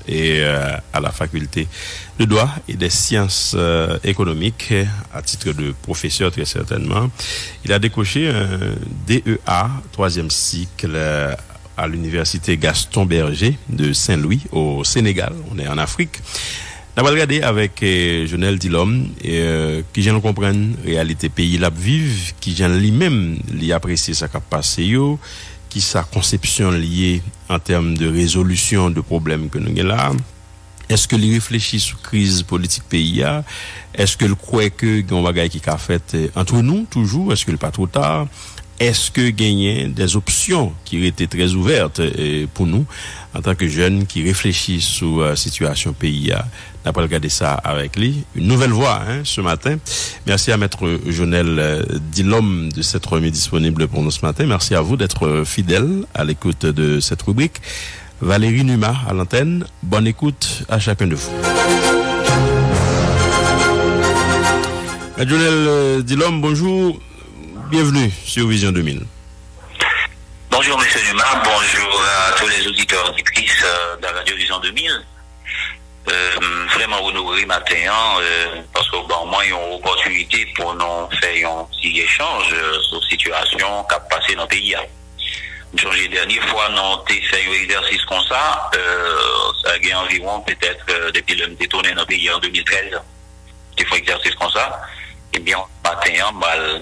et à la faculté de droit et des sciences économiques à titre de professeur très certainement. Il a décoché un DEA 3e cycle à l'université Gaston Berger de Saint-Louis au Sénégal. On est en Afrique. On va regarder avec Jonel Dilom qui vient comprendre réalité pays la vive, qui vient lui-même lui apprécier sa capacité, qui sa conception liée en termes de résolution de problèmes que nous avons là. Est-ce que il réfléchit sur crise politique pays? Est-ce que le croit que on bagaille qui a fait entre nous toujours? Est-ce que le pas trop tard? Est-ce que gagner des options qui étaient très ouvertes pour nous en tant que jeunes qui réfléchissent sur la situation pays? On va regarder ça avec lui. Une nouvelle voix ce matin. Merci à Maître Jonel Dilom de s'être remis disponible pour nous ce matin. Merci à vous d'être fidèle à l'écoute de cette rubrique. Valérie Numa à l'antenne. Bonne écoute à chacun de vous. Jonel Dilom, bonjour. Bienvenue sur Vision 2000. Bonjour M. Numa, bonjour à tous les auditeurs et auditrices de la Radio Vision 2000. Vraiment honoré matin parce que moi il y a une opportunité pour nous faire un petit échange sur la situation qui a passé dans le pays. La dernière fois nous avons fait un exercice comme ça, ça a eu environ peut-être depuis le détourné dans le pays en 2013. J'ai fait un exercice comme ça. Eh bien, matin,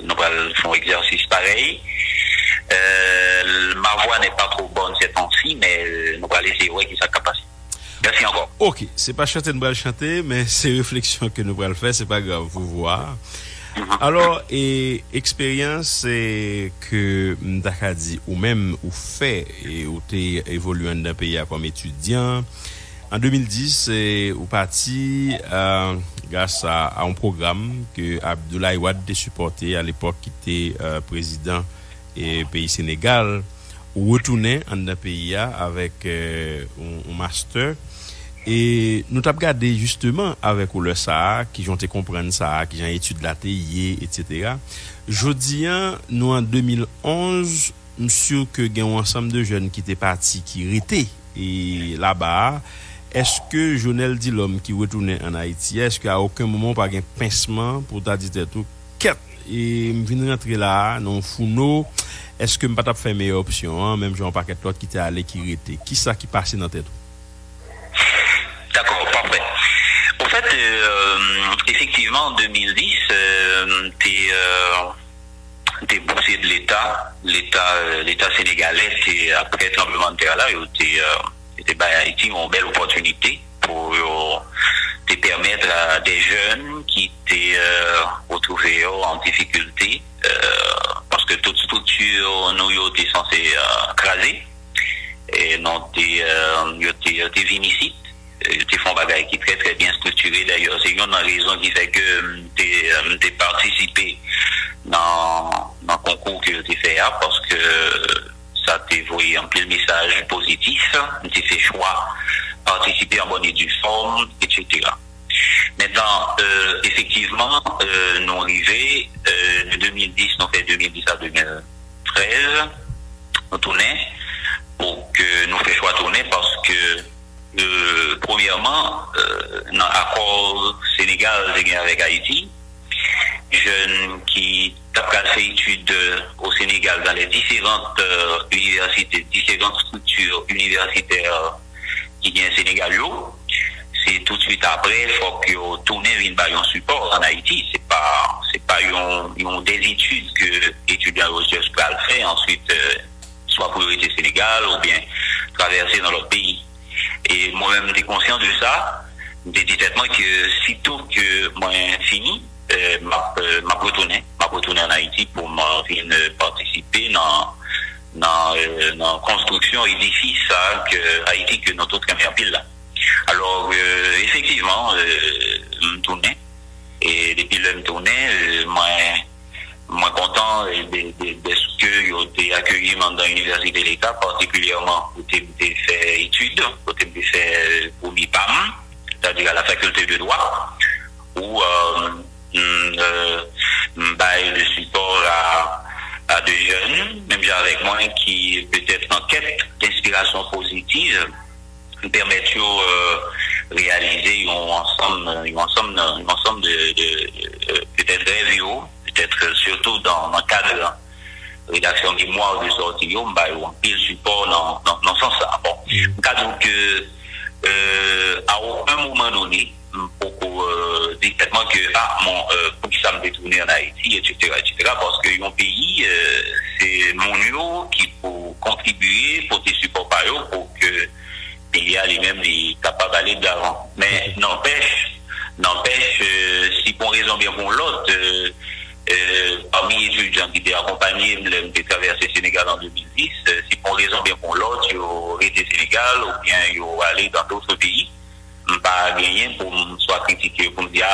nous allons faire un exercice pareil. Ma voix n'est pas trop bonne cette temps-ci, mais nous allons essayer qui sa capacité. Merci encore. Ok, c'est pas chanter, nous allons chanter, mais c'est réflexion que nous allons faire, c'est pas grave, vous voir. Alors, expérience que m'daka dit, ou même, ou fait, et ou t'es évolué dans un pays comme étudiant, en 2010, ou parti grâce à un programme que Abdoulaye Wade a supporté à l'époque qui était président et pays Sénégal, ou retourné en un pays avec un master. Et nous t'avons regardé justement avec le ça, qui ont été comprendre ça, qui ont étudié la TIE, etc. Jodi, nous en 2011, monsieur que il y a un ensemble de jeunes qui étaient partis, qui étaient et là-bas. Est-ce que Jonel Dilom qui retourne en Haïti, est-ce qu'à aucun moment pas un pincement pour ta dire tout quête et me venir rentrer là non founo, est-ce que me pas faire meilleure option même Jean paquet l'autre qui était allé qui était qui ça qui passait dans tête? D'accord, parfait. En fait effectivement en 2010 t'es boursier de l'État sénégalais après le tremblement de terre là c'était Haïti une belle opportunité pour te permettre à des jeunes qui étaient retrouvés en difficulté parce que toute structure nous était censée craser et non t'es vinicite t'es font bagaille qui très très bien structuré d'ailleurs c'est une raison qui fait que t'es participé dans le concours que t'es fait parce que ça t'a envoyé un peu message positif, tu fait choix, participer en bonne et due forme, etc. Maintenant, effectivement, nous arrivés de 2010, nous fait 2010 à 2013, nous tournons pour que nous fassions choix tourner parce que, premièrement, dans l'accord Sénégal avec Haïti, jeunes qui ont fait études au Sénégal dans les différentes universités, différentes structures universitaires qui viennent au Sénégal, c'est tout de suite après, il faut que tourner une un support en Haïti. C'est pas une des études que étudiants recherche peuvent faire ensuite, soit priorité Sénégal ou bien traverser dans l'autre pays. Et moi-même, j'étais conscient de ça. J'ai dit tellement que sitôt que moi fini, m'a retourné en Haïti pour participer dans la construction édifice que Haïti que notre autre première ville là. Alors effectivement me tournais et depuis le me tournais moi content de ce que j'ai été accueilli dans l'université de l'État particulièrement où j'ai fait études où j'ai fait pour l'IPAM c'est-à-dire à la faculté de droit où le support à des jeunes, même avec moi, qui peut-être en quête d'inspiration positive, me permettent réaliser un ensemble de peut-être review, peut-être surtout dans le cadre de rédaction mémoire de sortie, on va un pile support dans ce sens-là. Bon, le cadre que à aucun moment donné, pour dire tellement que pour qui ça me détourner en Haïti, etc., parce que un pays, c'est mon qui pour contribuer, pour te support par eux, pour que le pays lui-même est capable d'aller de l'avant. Mais n'empêche, si pour raison bien pour l'autre, parmi les étudiants qui étaient accompagnés de traverser le Sénégal en 2010, si pour raison bien pour l'autre, ils auraient été Sénégal ou bien ils auraient allé dans d'autres pays, pas gagner pour soit critiquer, pour me dire,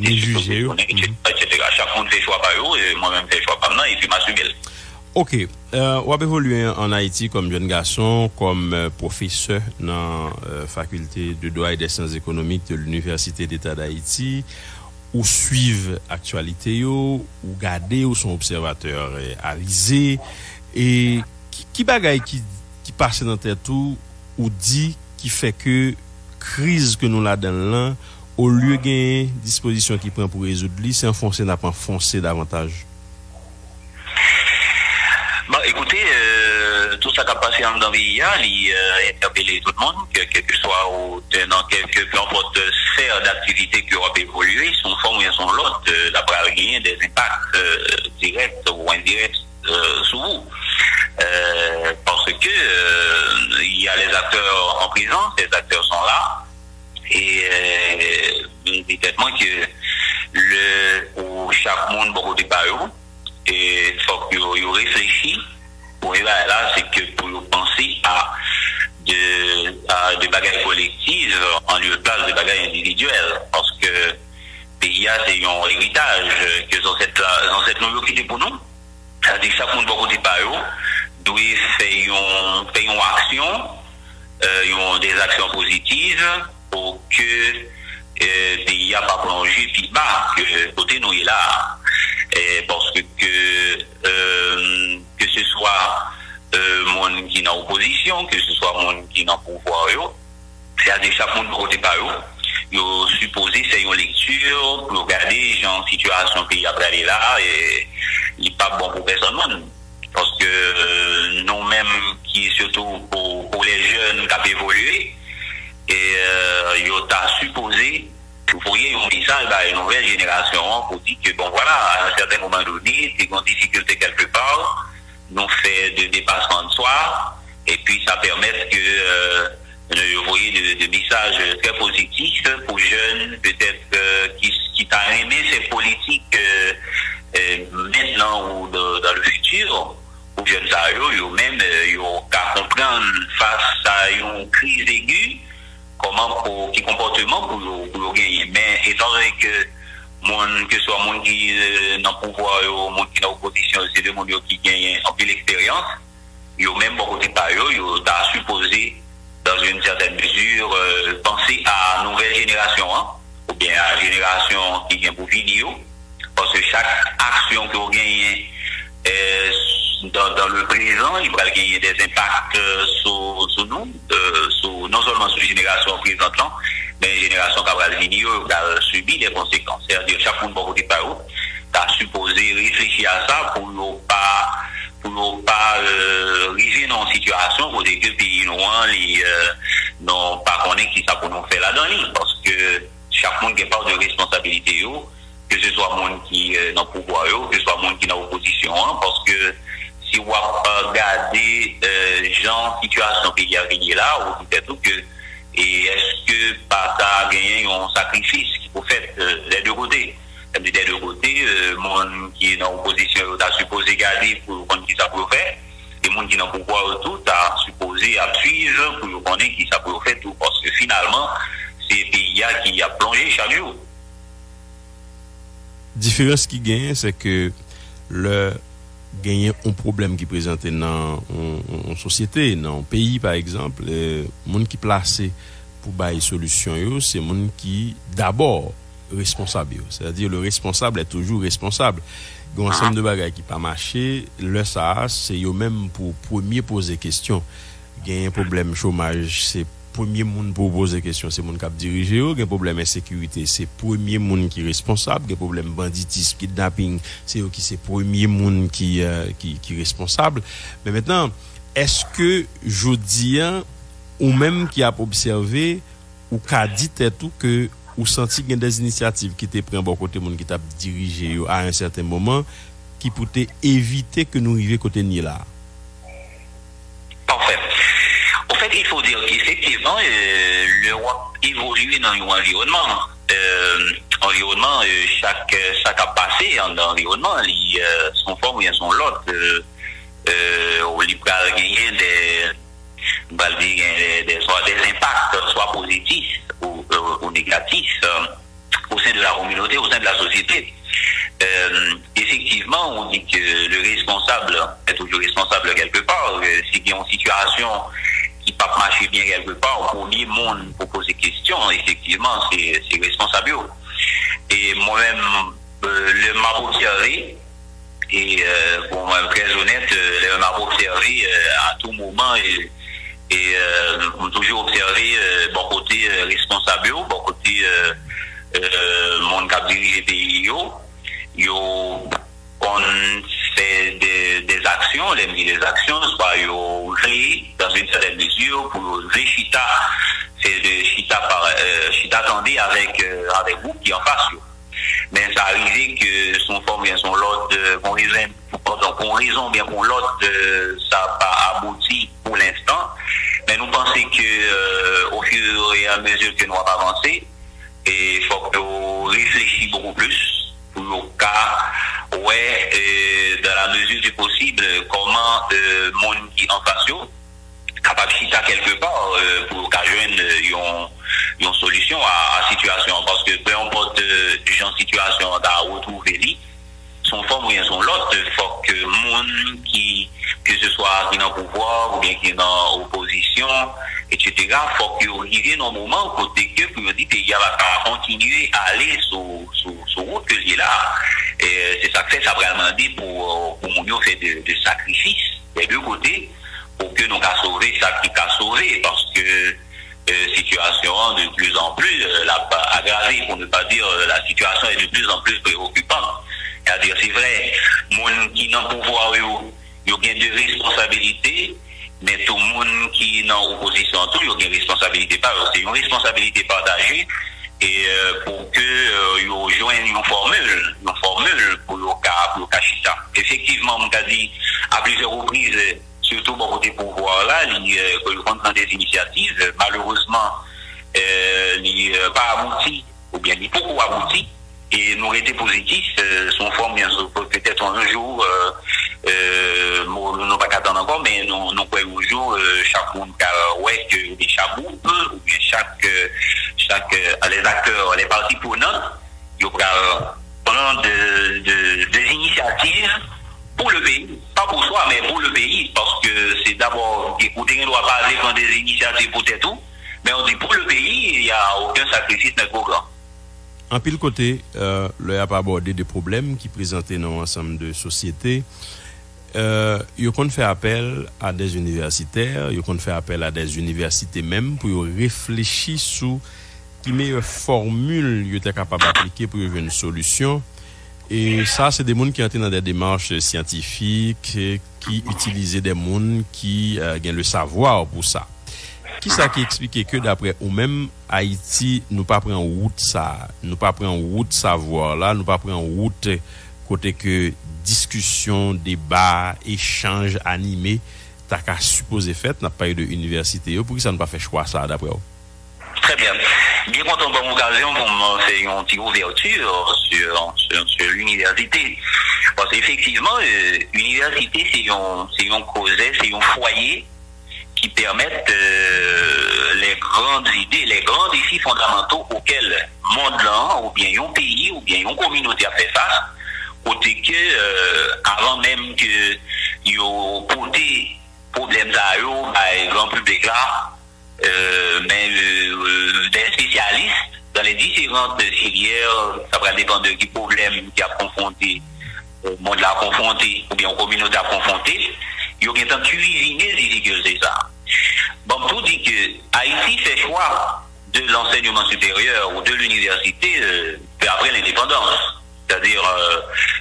juger, etc. Chaque monde fait choix par eux, et moi-même fait choix par moi, et puis m'assumer. Ok. Ou avez évolué en Haïti comme jeune garçon, comme professeur dans la faculté de droit et des sciences économiques de l'Université d'État d'Haïti, ou suivre l'actualité, ou garder, ou son observateur avisé, et qui bagaille qui passe dans tête tout, ou dit qui fait que crise que nous là-dedans là, au lieu de gagner disposition qui prend pour résoudre, c'est enfoncer, n'a pas enfoncé davantage. Bon, écoutez, tout ça qui a passé dans le pays, il a interpellé tout le monde, quel que soit dans peu importe sphère d'activité qui aura évolué, son forme ou son lot, d'après rien des impacts directs ou indirects sur vous. Parce que il y a les acteurs en prison, ces acteurs sont là, et évidemment que pour chaque monde, beaucoup de barreaux, et il faut qu'il réfléchisse pour là, c'est que pour penser à des bagages collectives en lieu de place de bagages individuels, parce que pays c'est un héritage que dans cette nouvelle pour nous. C'est-à-dire que chaque monde beaucoup de barreaux doit faire une action, des actions positives pour que le pays n'a pas plongé puis bas, que côté nous est là. Parce que ce soit monde qui est en opposition, que ce soit monde qui est en pouvoir, c'est-à-dire chaque monde côté par eux, ils sont supposés faire une lecture pour regarder genre situation pays après aller là et il n'est pas bon pour personne. Parce que nous-mêmes, qui surtout pour les jeunes qui ont évolué, et ils ont supposé, vous voyez, on dit ça à une nouvelle génération pour dire que, bon voilà, à un certain moment donné, c'est une difficulté quelque part, nous fait de dépassement de soi, et puis ça permet que vous voyez de messages très positifs pour jeunes, peut-être qui t'a aimé ces politiques maintenant ou dans le futur, pour jeunes ils même qu'à comprendre face à une crise aiguë, comment qui comportement pour gagner. Mais étant donné que ce soit monde qui dans le pouvoir ou monde qui dans l'opposition, c'est des monde qui gagnent en pile l'expérience, ils même beaucoup de par eux, ils ont supposé dans une certaine mesure penser à la nouvelle génération, ou bien à la génération qui vient pour venir, parce que chaque action que vous gagnez dans le présent, il va gagner des impacts sur nous, non seulement sur la génération présente, mais la génération qui va venir, qui va subir des conséquences. C'est-à-dire chaque monde va par où, tu as supposé réfléchir à ça pour ne pas arriver dans une situation où les pays noirs n'ont pas connaître qui ça pour nous faire là-dedans, parce que chaque monde qui part de responsabilité, que ce soit monde qui est dans le pouvoir, que ce soit monde qui est dans l'opposition, parce que si vous regardez genre situation pays à venir là, ou peut-être que et est-ce que par ça gagner un sacrifice qu'il faut faire des deux côtés. Des deux côtés, monde qui est dans l'opposition a supposé garder pour connaître qui ça peut faire, et monde qui est dans le pouvoir tout a supposé suivre pour connaître qui ça peut faire tout, parce que finalement c'est le pays qui a plongé chaque jour. Différence qui gagne, c'est que le gagner un problème qui présente dans une société, dans un pays par exemple, les gens qui placé pour bailler solution, c'est les gens qui d'abord responsable. C'est-à-dire le responsable est toujours responsable. Il y a un ensemble de bagages qui pas marché, le ça c'est eux même pour premier poser question. Il y a un problème chômage, c'est premier monde pour poser question, c'est monde qui a dirigé, un problème de sécurité, c'est premier monde qui est responsable, un problème banditisme, kidnapping, c'est eux qui c'est premier monde qui est responsable. Mais maintenant, est-ce que Jodien ou même qui a observé ou qui a dit tout que ou senti qu'il y a des initiatives qui étaient prises bon côté monde qui t'a dirigé à un certain moment qui pourraient éviter que nous arrivions côté ni là? Parfait. En fait, il faut dire qu'effectivement, l'Europe évolue dans un environnement. Chaque passé dans l'environnement, son forme ou son lot, où il peut gagner des impacts, soit positifs ou négatifs, au sein de la communauté, au sein de la société. Effectivement, on dit que le responsable est toujours responsable quelque part. Si il y a une situation qui ne peut pas marcher bien quelque part, au premier monde pour poser question, effectivement, c'est responsable. Et moi-même, le m'a observé, et pour être très honnête, le m'a observé à tout moment, et on toujours observé bon côté responsable, bon côté monde qui a dirigé le pays. On fait des actions, les actions, soit dans une certaine mesure pour chita, c'est de chita tendé avec vous qui en face. Mais ça arrive que son forme bien son lot, qu'on raison bien pour l'autre, ça n'a pas abouti pour l'instant. Mais nous pensons que au fur et à mesure que nous avons avancé, il faut que nous réfléchissions beaucoup plus. Pour le cas, dans la mesure du possible, comment le monde qui en face, capable de chita quelque part pour qu'il y une solution à la situation. Parce que peu importe genre situation à retrouver, son forme ou bien son lot, il faut que le monde que ce soit qui est dans le pouvoir ou bien qui est dans l'opposition, etc., il faut qu'il arrive dans un moment côté que pour dire qu'il va continuer à aller sur route que il est là. Et c'est ça que fait ça vraiment dit pour nous faire de sacrifices des deux côtés pour que nous puissions sauver ça qui a sauvé parce que situation de plus en plus aggravée, pour ne pas dire la situation est de plus en plus préoccupante. C'est-à-dire, c'est vrai, monde qui n'a pas pouvoir, il y a de responsabilité, mais tout le monde qui est dans l'opposition, il y a une responsabilité. C'est une responsabilité partagée et pour que ils rejoignent une formule pour le cas chita. Effectivement, on a dit à plusieurs reprises, surtout pour côté pouvoir là, ils prennent des initiatives. Malheureusement, ils n'ont pas abouti, ou bien ils n'ont pas abouti. Et nous été positifs, son forme, bien sûr, peut-être un jour, nous n'avons pas qu'attendre encore, mais nous pouvons un jour, chaque monde que des chabous, ou bien chaque, les acteurs, les parties prenantes, ils prennent des initiatives pour le pays, pas pour soi, mais pour le pays, parce que c'est d'abord, écoutez, on ne doit pas aller prendre des initiatives pour tout, mais on dit pour le pays, il n'y a aucun sacrifice n'est trop grand. En pile côté, le a pas abordé des problèmes qui présentaient dans l'ensemble de sociétés. Ils ont fait appel à des universitaires, ils ont fait appel à des universités même pour réfléchir sur qui meilleure formule ils étaient capables d'appliquer pour avoir une solution. Et ça, c'est des gens qui entrent dans des démarches scientifiques, qui utilisaient des gens qui ont le savoir pour ça. Qui ça qui explique que d'après ou même Haïti nous pas prend route ça, nous pas prend route savoir là, nous pas prend route côté que discussion, débat, échange animé t'as qu'à supposer fait n'a pas eu de université pour que ça ne pas fait choix ça d'après vous. Très bien. Bien content pour l'occasion pour me faire une petite ouverture sur l'université. Parce qu'effectivement, l'université c'est un cause, c'est un foyer qui permettent les grandes idées, les grands défis fondamentaux auxquels le monde là, ou bien un pays, ou bien une communauté a fait face, côté que avant même que yo porté problèmes à eux, par grand public là, mais des spécialistes dans les différentes filières, ça va dépendre de quel problème qui a confronté, le monde l'a confronté, ou bien une communauté a confronté. Il y a un temps cuisiner des difficultés ça. Bon, tout dit que Haïti fait choix de l'enseignement supérieur ou de l'université après l'indépendance. C'est-à-dire,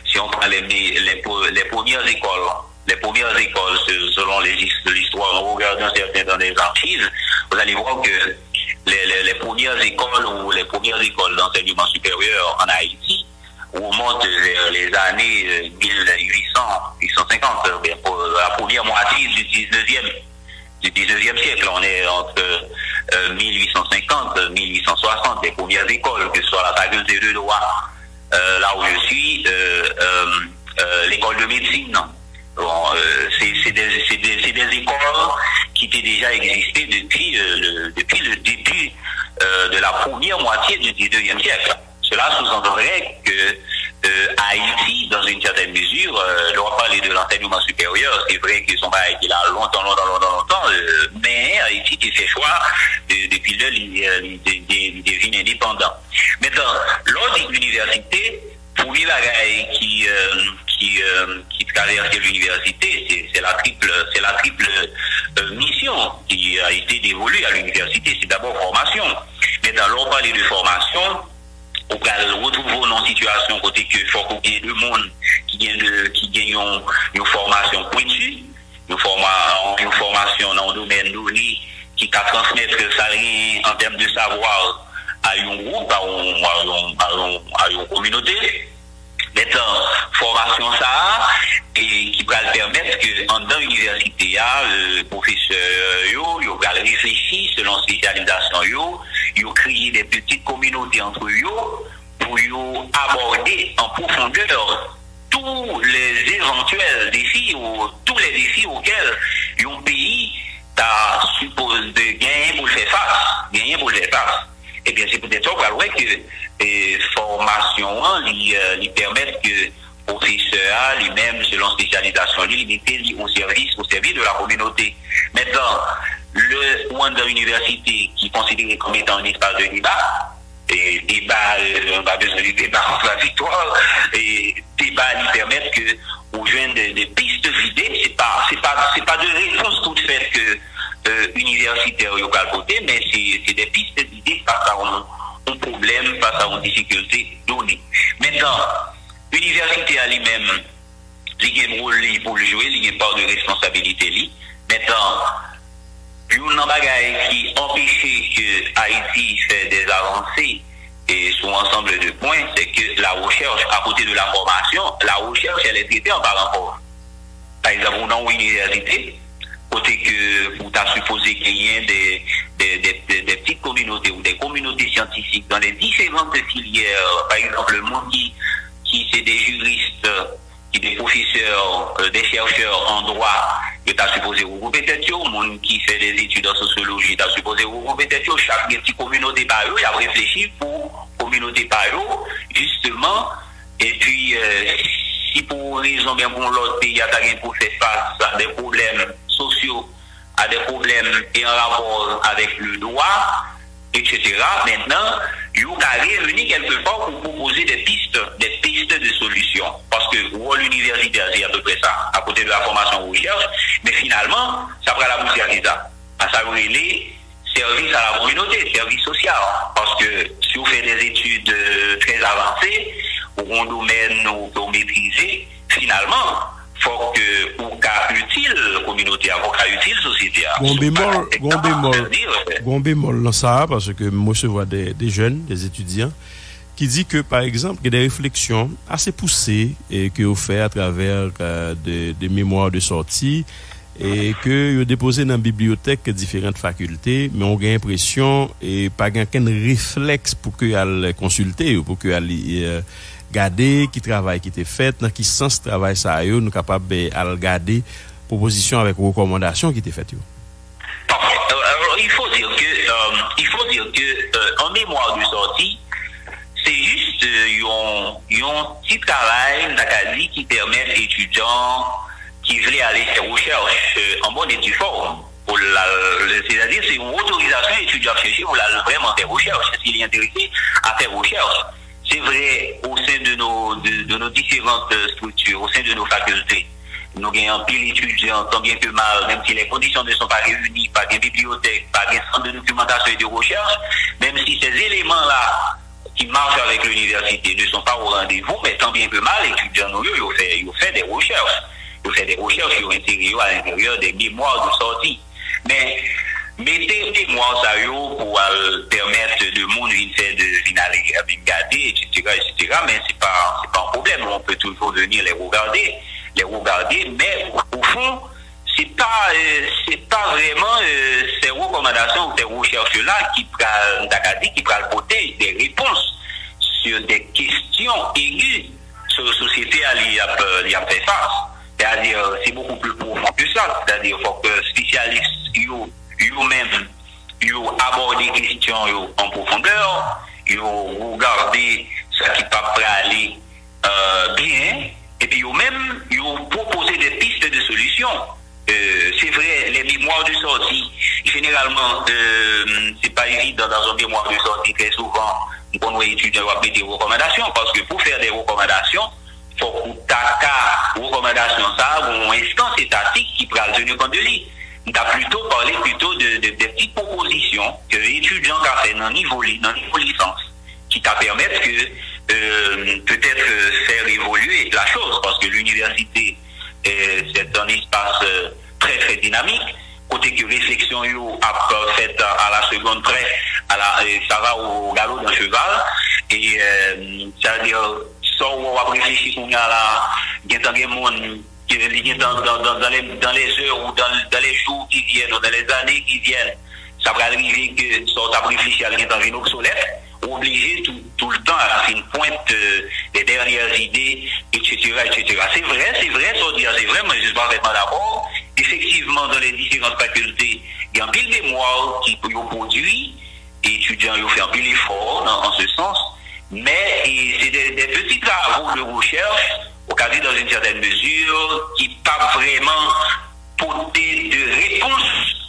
si on prend les premières écoles, selon l'histoire, en regardant certains dans les archives, vous allez voir que les premières écoles ou les premières écoles d'enseignement supérieur en Haïti remontent vers les années 1850, pour la première moitié du 19e siècle. On est entre 1850 et 1860, les premières écoles, que ce soit la faculté de droit, là où je suis, l'école de médecine. Bon, c'est des écoles qui étaient déjà existées depuis le début de la première moitié du 19e siècle. Cela sous-entendrait que Haïti, dans une certaine mesure, doit parler de l'enseignement supérieur. C'est vrai que son bail était là longtemps, mais Haïti a fait choix depuis là, il devient indépendant. Maintenant, lors de l'université, pour les bagailles qui traverse l'université, c'est la triple mission qui a été dévolue à l'université. C'est d'abord formation. Maintenant, l'on parle de formation, on retrouve dans une situation côté que faut qu'il y ait deux mondes qui gagnent une formation pointue, une formation dans le domaine donné qui peut transmettre ça en termes de savoir à un groupe, à une communauté. Maintenant, formation ça, et qui va permettre que, en dans l'université, le professeur, il va réfléchir selon spécialisation, il créer des petites communautés entre eux pour aborder en profondeur tous les éventuels défis ou tous les défis auxquels un pays suppose de gagner pour le faire face. Et bien, c'est peut-être ça que formation lui permettent que professeur lui-même, selon spécialisation, lui mettait au service de la communauté. Maintenant, le monde de l'université qui est considéré comme étant un espace de débat, et débat, on va besoin du débat contre la victoire, et débat lui permettent que aux jeunes des pistes vidées, c'est pas de réponse toute faite que universitaire au côté, mais c'est des pistes d'idées face à un problème, face à une difficulté donnée. Maintenant, l'université elle-même, il y a un rôle pour le jouer, il y a une part de responsabilité. Maintenant, une bagaille qui empêche que Haïti fait des avancées et sur ensemble de points, c'est que la recherche, à côté de la formation, la recherche, elle est traitée en parent pauvre. Par exemple, dans l'université, côté que vous t'as supposé qu'il y ait des petites communautés ou des communautés scientifiques dans les différentes filières, par exemple, le monde qui c'est des juristes, qui des professeurs, des chercheurs en droit, que tu as supposé regrouper peut-être, le monde qui fait des études en sociologie, tu as supposé regrouper peut-être, chaque petite communauté par eux, il a réfléchi pour communauté par eux, justement, et puis, si pour raison bien pour l'autre pays, il y a rien pour faire face à des problèmes sociaux, à des problèmes et en rapport avec le droit, etc. Maintenant, il y a réuni quelque part pour proposer des pistes de solutions. Parce que le rôle universitaire, c'est à peu près ça, à côté de la formation recherche, mais finalement, ça prend la poussière de ça. Ça veut dire service à la communauté, service social. Parce que si vous faites des études très avancées, ou un domaine pour maîtriser, finalement, faut que ou cas utile communautaire, ou cas utile société. Bon bémol dans ça, parce que moi je vois des jeunes, des étudiants, qui dit que par exemple, il y a des réflexions assez poussées et que vous faites à travers des mémoires de sortie et que vous déposez dans la bibliothèque différentes facultés, mais on a l'impression et pas aucun réflexe pour que vous consulter ou pour que vous garder qui travail qui était fait, dans qui sens travail ça yo nous capable de regarder proposition avec recommandations qui était faites yo. Alors, il faut dire que en mémoire de sortie, c'est juste un petit travail d'académie qui permet aux étudiants qui veulent aller faire recherche en bonne et due forme. C'est-à-dire c'est une autorisation étudiant chercher pour vraiment faire recherche s'il est intéressé à faire recherche. C'est vrai au sein de nos différentes structures, au sein de nos facultés. nous avons pile étudiants, tant bien que mal, même si les conditions ne sont pas réunies, pas de bibliothèque, pas de centre de documentation et de recherche, même si ces éléments-là qui marchent avec l'université ne sont pas au rendez-vous, mais tant bien que mal, les étudiants, ils ont fait des recherches. Ils ont fait des recherches sur l'intérieur, à l'intérieur des mémoires de sortie. Mais mettez des mémoires ça pour permettre de monde de regarder, etc. Mais c'est pas un problème. On peut toujours venir les regarder, mais au fond, c'est pas vraiment ces recommandations ou ces recherches-là qui prennent porter des réponses sur des questions aiguës sur la société à y faire face. C'est-à-dire, c'est beaucoup plus profond que ça. C'est-à-dire, il faut que les spécialistes eux-mêmes abordent des questions en profondeur, ils regardent ce qui peut aller bien, et puis eux-mêmes, ils proposent des pistes de solutions. C'est vrai, les mémoires de sortie, généralement, c'est pas évident dans un mémoire de sortie, très souvent, on étudie des recommandations, parce que pour faire des recommandations, il faut que recommandations, ça, ou une instance étatique qui prend tenir compte de lui. On a plutôt parlé de petites propositions que l'étudiant a fait dans le niveau licence, qui t'a permettre que peut-être faire évoluer la chose, parce que l'université, c'est un espace très très dynamique, côté que réflexion a faite à la seconde près, ça va au galop d'un cheval, et c'est-à-dire, ça on va réfléchir qu'on a là, il y a des monde qui dans les heures ou dans les jours qui viennent, ou dans les années qui viennent, ça va arriver que ça va réfléchir à une obsolète, obligé tout le temps à faire une pointe des dernières idées, etc. C'est vrai, ça dire c'est vrai, mais je suis parfaitement d'accord. Effectivement, dans les différentes facultés, il y a un pile de mémoire qui peut produire, et étudiants ont fait un pile d'efforts en ce sens, mais c'est des petits travaux de recherche, au cas dans une certaine mesure, qui pas vraiment porter de réponse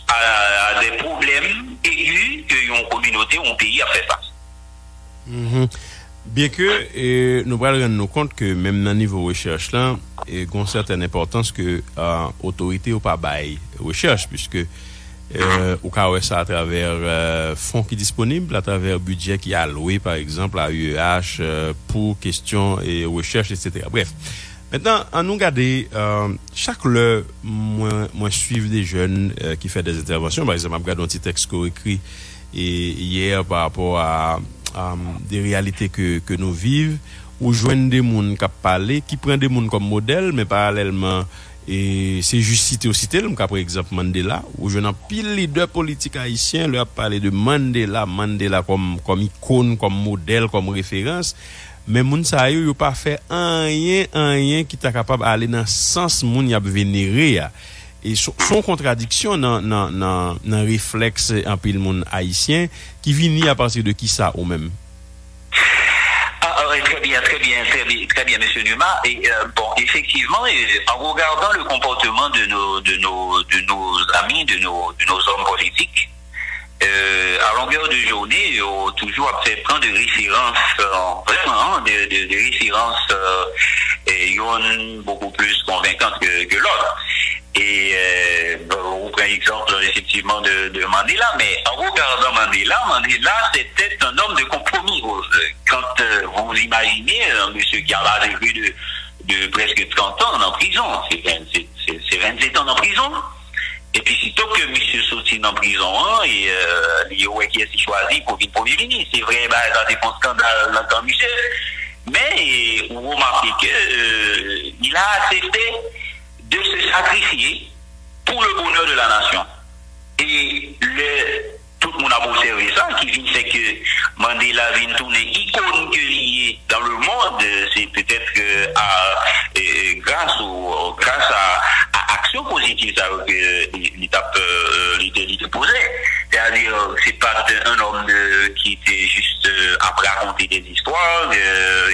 à des problèmes aigus que une communauté ou un pays a fait face. Bien que nous allons rendre compte que même dans le niveau recherche là, il y a une certaine importance que l'autorité ou pas bail recherche, puisque au cas où ça à travers fonds qui sont disponibles, à travers budget qui est alloué par exemple à UEH pour questions et recherche, etc. Bref. Maintenant, on nous regarde chaque heure, moi suivre des jeunes qui font des interventions. Par exemple, je regarde un petit texte qu'on écrit hier par rapport à des réalités que nous vivons, où joignent des gens qui parlent, qui prennent des gens comme modèle, mais parallèlement, et c'est juste cité aussi, par exemple Mandela, où je n'ai pile leader politique haïtien, leur parlé de Mandela comme icône, comme modèle, comme référence. Mais moun sa yo pas fait rien qui t'a capable d'aller dans sens moun y a vénéré. Et son contradiction dans réflexe en pile moun haïtien qui vient à partir de qui ça ou même. Très bien, monsieur Numa. Et bon, effectivement, en regardant le comportement de nos amis, de nos hommes politiques, à longueur de journée, ils ont toujours fait prendre des références, vraiment, des références, une beaucoup plus convaincantes que l'autre. Et on prend l'exemple effectivement de Mandela, mais en regardant Mandela, c'était un homme de compromis. Quand vous imaginez un monsieur qui a l'âge de presque 30 ans en prison, c'est 27 ans en prison. Et puis, sitôt que M. sortit en prison, et il qui est choisi pour venir Premier ministre. C'est vrai, ça c'est un scandale dans le Michel. Mais vous remarquez qu'il a accepté de se sacrifier pour le bonheur de la nation. Et tout le monde a observé ça, qui vient c'est que Mandela vient tourner icône que lié dans le monde, c'est peut-être grâce à action positive que l'État posait. C'est-à-dire, c'est pas un homme qui était juste après raconter des histoires,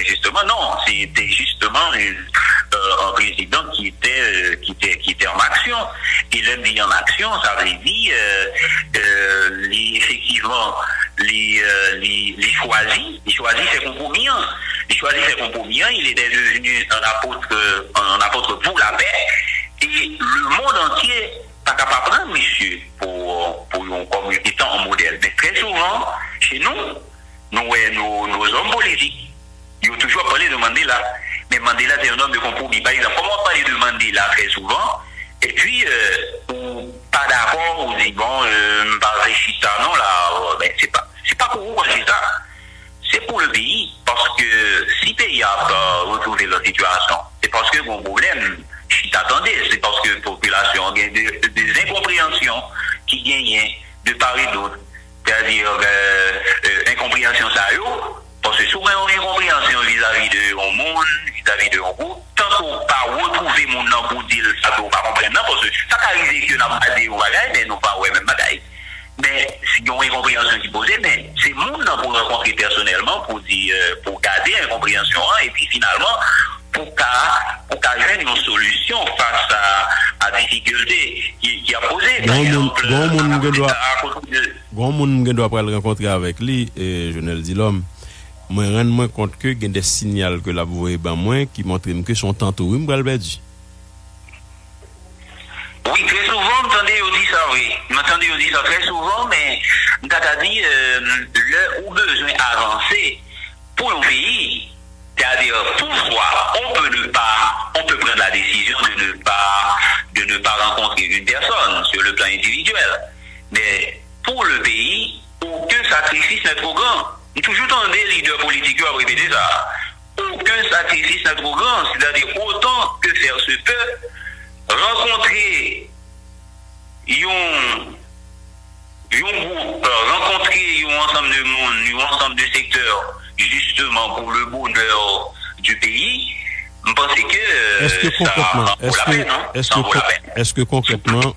justement, non, c'était justement un président qui était en action. Et l'homme dit en action, ça veut dire effectivement les choisit ses compromis. Il était devenu un apôtre pour la paix. Et le monde entier pas capable de prendre monsieur pour comme étant un modèle. Mais très souvent, chez nous, nos hommes politiques, ils ont toujours parlé de Mandela. Mais Mandela, c'est un homme de compromis. Par exemple, comment parler de Mandela très souvent, et puis, pas d'accord, on dit, bon, par Chita, non, là, ben, c'est pas pour vous, Chita. C'est pour le pays. Parce que si le pays a retrouvé leur situation, c'est parce que mon problème, Chita, attendez, c'est parce que la population a des incompréhensions qui gagnent de part et d'autre. C'est-à-dire, incompréhension, ça y est. Parce que souvent, on a une incompréhension vis-à-vis de mon monde, vis-à-vis de mon groupe. Tant qu'on n'a pas retrouvé mon nom pour dire ça, on ne peut pas comprendre. Parce que ça arrive que nous n'avons pas dit au bagage, mais nous n'avons pas même bagaille. Mais si on a une incompréhension qui pose, mais c'est mon nom pour rencontrer personnellement, pour dire, pour garder l'incompréhension, et puis finalement, pour qu'à une solution face à la difficulté qui a posé. Grand monde doit pas le rencontrer avec lui, et je ne le dis l'homme. Moi, rends-moi compte que il y a des signaux que la voix est ben moins qui montrent que son tantôt oui m'bral perdu. Oui, très souvent, m'entendez on dit ça, oui. M'entendez on dit ça très souvent, mais t'as dit le ou besoin avancer pour un pays, c'est-à-dire pourquoi on peut prendre la décision de ne pas rencontrer une personne sur le plan individuel, mais pour le pays, aucun sacrifice n'est trop grand. Il y a toujours tant des leaders politiques qui ont répété ça. Aucun sacrifice n'est trop grand, c'est-à-dire autant que faire se peut, rencontrer un groupe, rencontrer un ensemble de monde, un ensemble de secteurs, justement pour le bonheur du pays. Je pense que est-ce que concrètement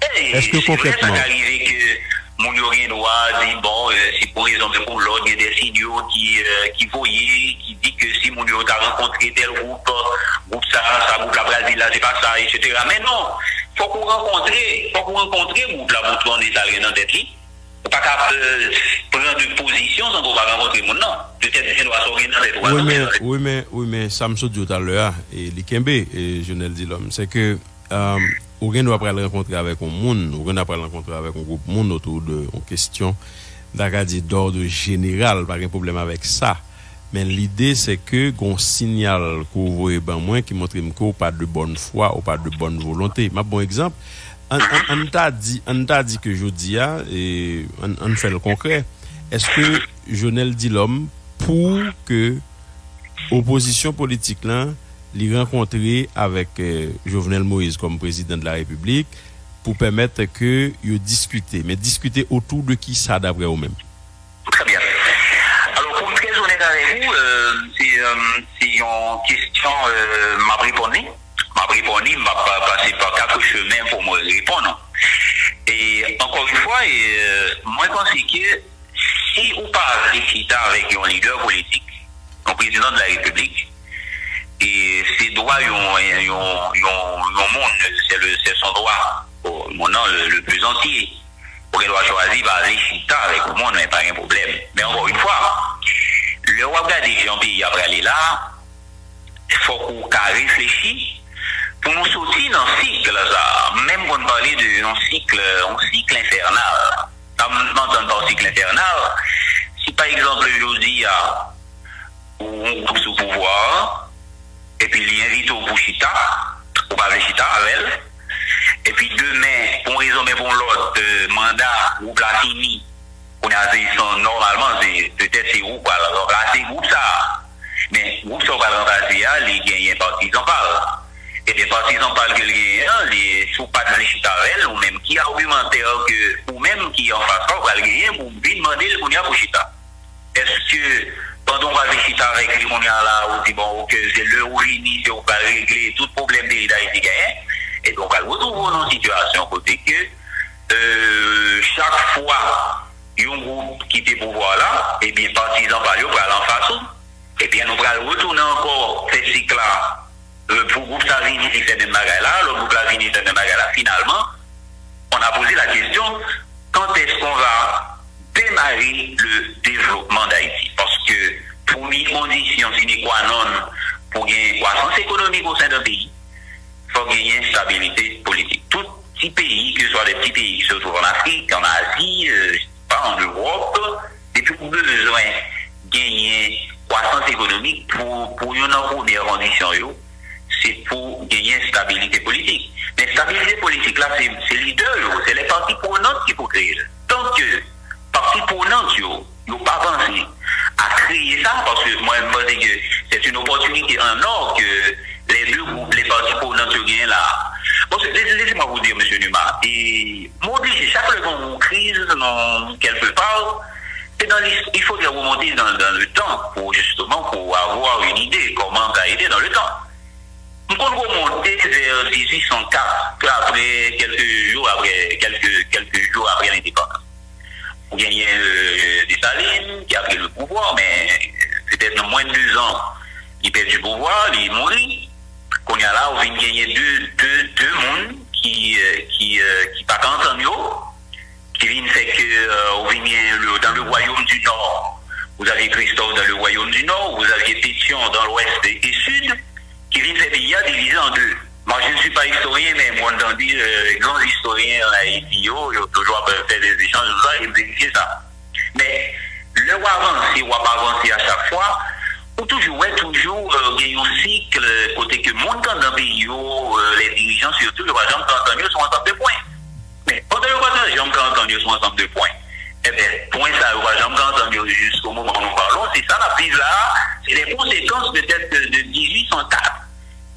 mon rien droit dit bon si pour exemple pour l'autre il y a des signaux qui voyaient qui dit que si mon a rencontré tel groupe ça groupe la Brésil là c'est pas ça etc. Mais non faut qu'on rencontre groupe là pour tourner ça dans tête li pas capable prendre de position sans qu'on va rencontrer mon non peut-être que doit sortir dans tête oui mais ça me saute tout à l'heure et l'Ikembe et je ne le dis l'homme c'est que ou bien doit pas rencontrer avec un monde ou bien doit pas rencontrer avec un groupe monde autour de en question d'ordre général pas de problème avec ça mais l'idée c'est que qu'on signale qu'on voit ben moins qui montre qu'on pas de bonne foi ou pas de bonne volonté ma bon exemple on t'a dit que jodi a et on fait le concret est-ce que Jonel dit l'homme pour que opposition politique là les rencontrer avec Jovenel Moïse comme président de la République pour permettre que ils discuter mais discuter autour de qui ça d'après vous-même. Très bien. Alors pour être très honnête avec vous c'est une question m'a répondu m'a pas passé par quatre chemins pour me répondre. Et encore une fois moi je pense que si on parle avec un leader politique, un président de la République et c'est droit un monde c'est son droit mon nom le plus entier pour qu'il doit choisir par les chita avec le monde mais pas un problème mais encore une fois le roi regarder Jean-Pierre après aller là il faut qu'on réfléchisse pour nous sortir dans un cycle ça même quand on parle de un cycle infernal on entend cycle infernal si par exemple aujourd'hui on coupe sous pouvoir et puis il invite au Bouchita, au Pavle Chita avec elle. Et puis demain, pour une raison mais pour l'autre mandat, ou la fini, on a dit normalement, peut-être c'est où quoi, remplacer groupe ça. Mais groupe ça va remplacer, les gagnants partisans parlent. Et les partisans parlent que les gagnants, les sous pas de Chita avec elle, ou même qui argumentaire que, ou même qui en face pas, va le gagner pour demander le qu'on a pour Chita. Est-ce que quand on va visiter avec les gens là, on dit bon, que c'est le où l'initié, on va régler tout problème de l'Haïti. Et donc, on retrouve dans une situation côté que chaque fois, il y a un groupe qui est pouvoir là, et bien, partisans par eux, pour aller en face, et bien, nous allons retourner encore ces cycles-là. Pour le groupe ça vient ici, fait même bagaille là, le groupe là vient ici, fait même bagaille là. Finalement, on a posé la question, quand est-ce qu'on va démarrer le développement d'Haïti parce que première condition sine qua non pour gagner croissance économique au sein d'un pays, il faut gagner une stabilité politique. Tout petit pays, que ce soit des petits pays qui se trouvent en Afrique, en Asie, en Europe, depuis besoin de gagner croissance économique pour une première condition, c'est pour gagner une stabilité politique. Mais stabilité politique, là, c'est leader, c'est les parties prenantes qui faut créer. Tant que parties prenantes, n'ont pas pensé à créer ça, parce que moi, je pense que c'est une opportunité en or que les deux groupes, les parties prenantes se gagnent là. Bon, laissez-moi vous dire, M. Numa, et moi, chaque fois qu'on crise, quelque part, il faut remonter dans le temps pour justement pour avoir une idée comment ça a été dans le temps. On peut remonter vers 1804, après quelques jours après l'indépendance. On gagnait Dessalines qui a pris le pouvoir, mais peut-être en moins de 2 ans, il perd du pouvoir, il est mort. Qu'on y a là, on vient gagner deux mondes qui partent ensemble, qui viennent faire que on vient dans le royaume du Nord. Vous avez Christophe dans le royaume du Nord, vous aviez Pétion dans l'ouest et sud, qui viennent faire pays divisé en deux. Moi, je ne suis pas historien, mais moi, j'entends dire, grands historiens en Haïti, ils ont toujours fait des échanges, tout ça, et vérifier ça. Mais, le ou avancer, ou pas avancer à chaque fois, ou toujours, il y a un cycle, côté que monde dans le pays, les dirigeants, surtout, le voyageurs, quand ils sont ensemble de points. Mais, quand les voyageurs, quand ils sont ensemble de points, eh bien, point ça, le voyageurs, quand ils jusqu'au moment où nous parlons, c'est ça, la prise là, c'est les conséquences peut-être de 1804.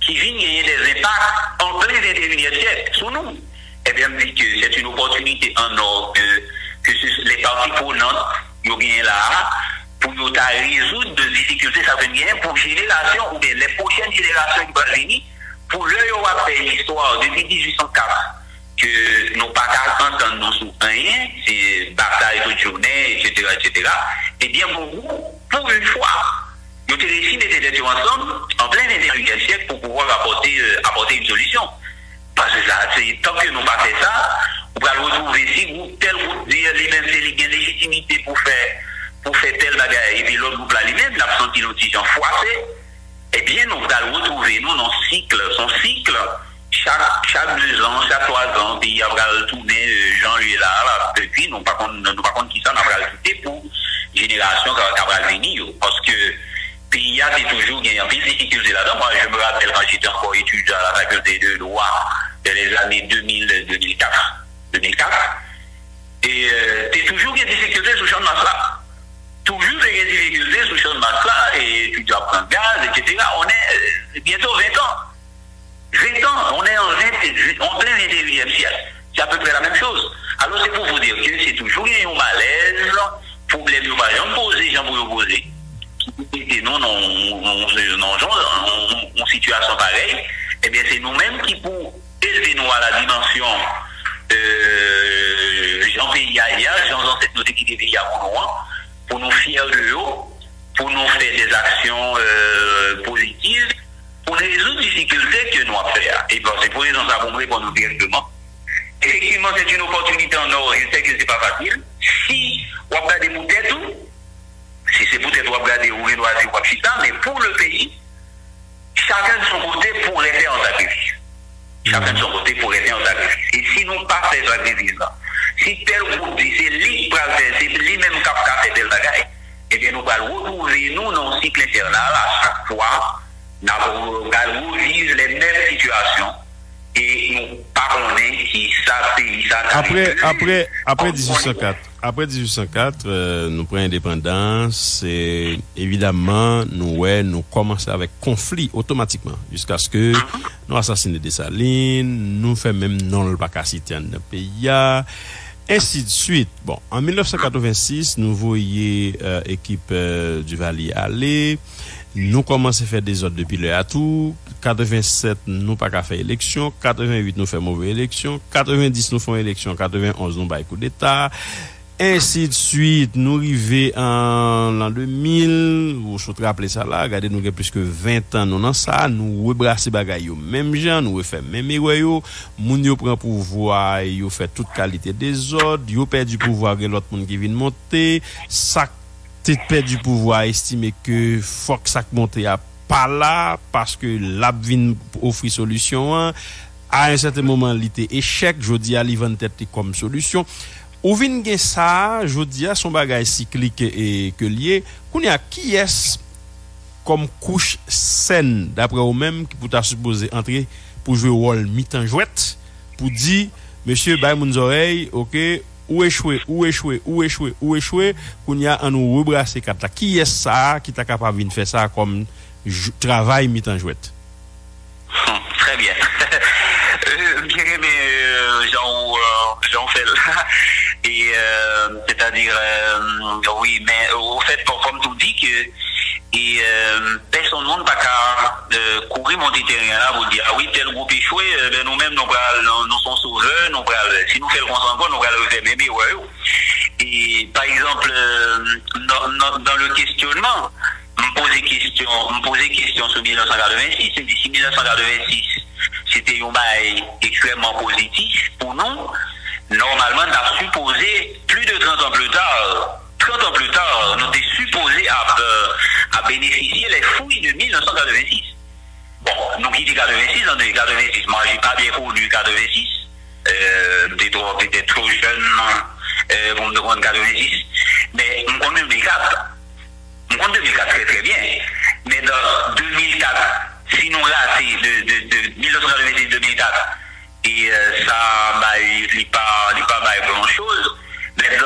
Qui viennent gagner des impacts en plein 21e siècle sur nous. Eh bien, c'est une opportunité en or que les parties prenantes, ils gagnent là, pour nous résoudre des difficultés, ça veut dire pour génération ou bien les prochaines générations qui vont venir, pour leur rappeler l'histoire depuis 1804, que nous pas qu'à entendre sur rien, c'est bataille toute journée, etc., etc. Eh bien, pour une fois, nous avons décidé d'être ensemble en plein 21e siècle pour pouvoir apporter une solution. Parce que tant que nous pas fait ça, on va retrouver si tel groupe dit lui-même c'est une légitimité pour faire tel bagage et puis l'autre groupe là lui-même l'a senti notre décision froissée. Eh bien nous allons retrouver nous dans son cycle chaque 2 ans, chaque 3 ans, puis il va retourner Jean-Louis là, depuis nous par contre qui ça n'a pas rajouté pour génération qui va venir parce que puis il y a toujours une difficulté là-dedans. Moi, je me rappelle quand j'étais encore étudiant à la faculté de droit dans les années 2004. Et c'est toujours une difficulté sur le champ de masse là. Toujours une difficulté sur le champ de masse là. Et tu dois prendre gaz, etc. On est bientôt 20 ans. 20 ans, on est en plein 21e siècle. C'est à peu près la même chose. Alors c'est pour vous dire que c'est toujours un malaise, problème de pas poser, j'en peux poser. Et nous, en situation pareille, eh bien, c'est nous-mêmes qui, pour élever nous à la dimension Jean-Pays ailleurs, Jean-Ancêtre, nous qui pays pour nous fier de eux, pour nous faire des actions positives, pour résoudre les difficultés que nous avons fait. Et bon, c'est pour ça qu'on répond nous directement. Effectivement, c'est une opportunité en or, je sais que ce n'est pas facile. Si on regarde des têtes, si c'est peut-être regarder ou regarder ou chita, mais pour le pays, chacun de son côté pourrait faire un sacrifice. Chacun de son côté pourrait faire un sacrifice. Et si nous pas fait ce sacrifice-là, si tel groupe dit c'est lui qui c'est lui-même qui a fait tel bagage, eh bien nous allons retrouver nous dans le cycle infernal à chaque fois, nous allons revivre les mêmes situations. Et nous parlons qui ça pays ça. Après 1804. Après 1804, nous prenons l'indépendance et évidemment, nous commençons avec conflit automatiquement jusqu'à ce que nous assassinions Dessalines, nous faisons même non le bacacité dans le pays, ainsi de suite. Bon, en 1986, nous voyons équipe du Valier aller. Nous commençons à faire des ordres depuis le atout. 87, nous pas qu'à faire élection. 88, nous faisons mauvaise élection. 90, nous faisons élection. 91, nous baillons coup d'État. Ainsi de suite, nous arrivons en l'an 2000, vous vous rappelez ça là, regardez, nous avons plus que 20 ans, nous dans ça, nous rebrassons bagaille yo, même gens, nous refait même erreur, moun yo prend pouvoir, yo fait toute qualité des ordres, yo perd du pouvoir et l'autre monde qui vient monter, ça peut-être perd du pouvoir, estimer que faut que ça monte à pas là parce que la vin offre solution à un certain moment il était échec, je dis à l'ivant tête comme solution. Ou vin gen ça, je dis à son bagage cyclique et que lié, qu'on y a qui est comme couche saine d'après vous même qui peut supposer entrer pour jouer rôle mi-temps jouette pour dire monsieur bay mon oreille, OK, ou échouer qu'on y a en nous rebrasser quatre là. Qui est ça qui t'a capable de faire ça comme travail mi-temps jouette? Très bien. Bien aimé Jean fait là. Et c'est-à-dire oui, mais au fait comme tout dit que personne ne pas qu'à courir monter terrain là pour dire ah oui tel groupe échoué, ben nous-mêmes nous sommes sauveurs, si nous faisons le consent nous allons le faire même ouais. Et par exemple dans le questionnement me poser question sur 1986, c'est d'ici 1986 c'était un bail extrêmement positif pour nous. Normalement, on a supposé, plus de 30 ans plus tard, nous étions supposés à bénéficier les fouilles de 1986. Bon, nous qui dit 86, en 86, moi j'ai pas bien connu 86, peut-être trop jeune pour me demander 86, mais on connaît 2004. On connaît 2004 très très bien. Mais dans 2004, si nous ratons de 1986 2004, et ça il pas grand chose, mais de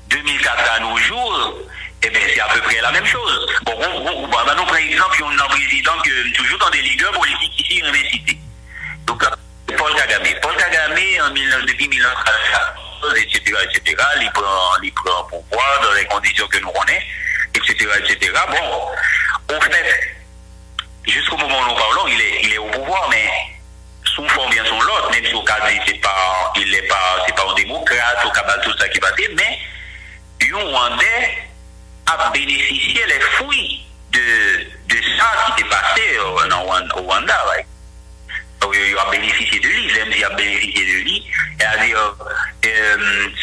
2004 à nos jours, eh bien c'est à peu près la même chose. Bon, nous par exemple, on a un président que toujours dans des ligueurs politiques ici on est cité. Donc Paul Kagame depuis 1914, etc., il prend pouvoir dans les conditions que nous connaissons, etc. Bon, au fait, jusqu'au moment où nous parlons, il est au pouvoir, mais sous forme bien son l'autre, même si au cas c'est pas un démocrate, au cas tout ça qui passe, mais le Rwandais a bénéficié les fruits de ça qui est passé au Rwanda. Ouais. Il a bénéficié de lui, il a bénéficié de lui, c'est-à-dire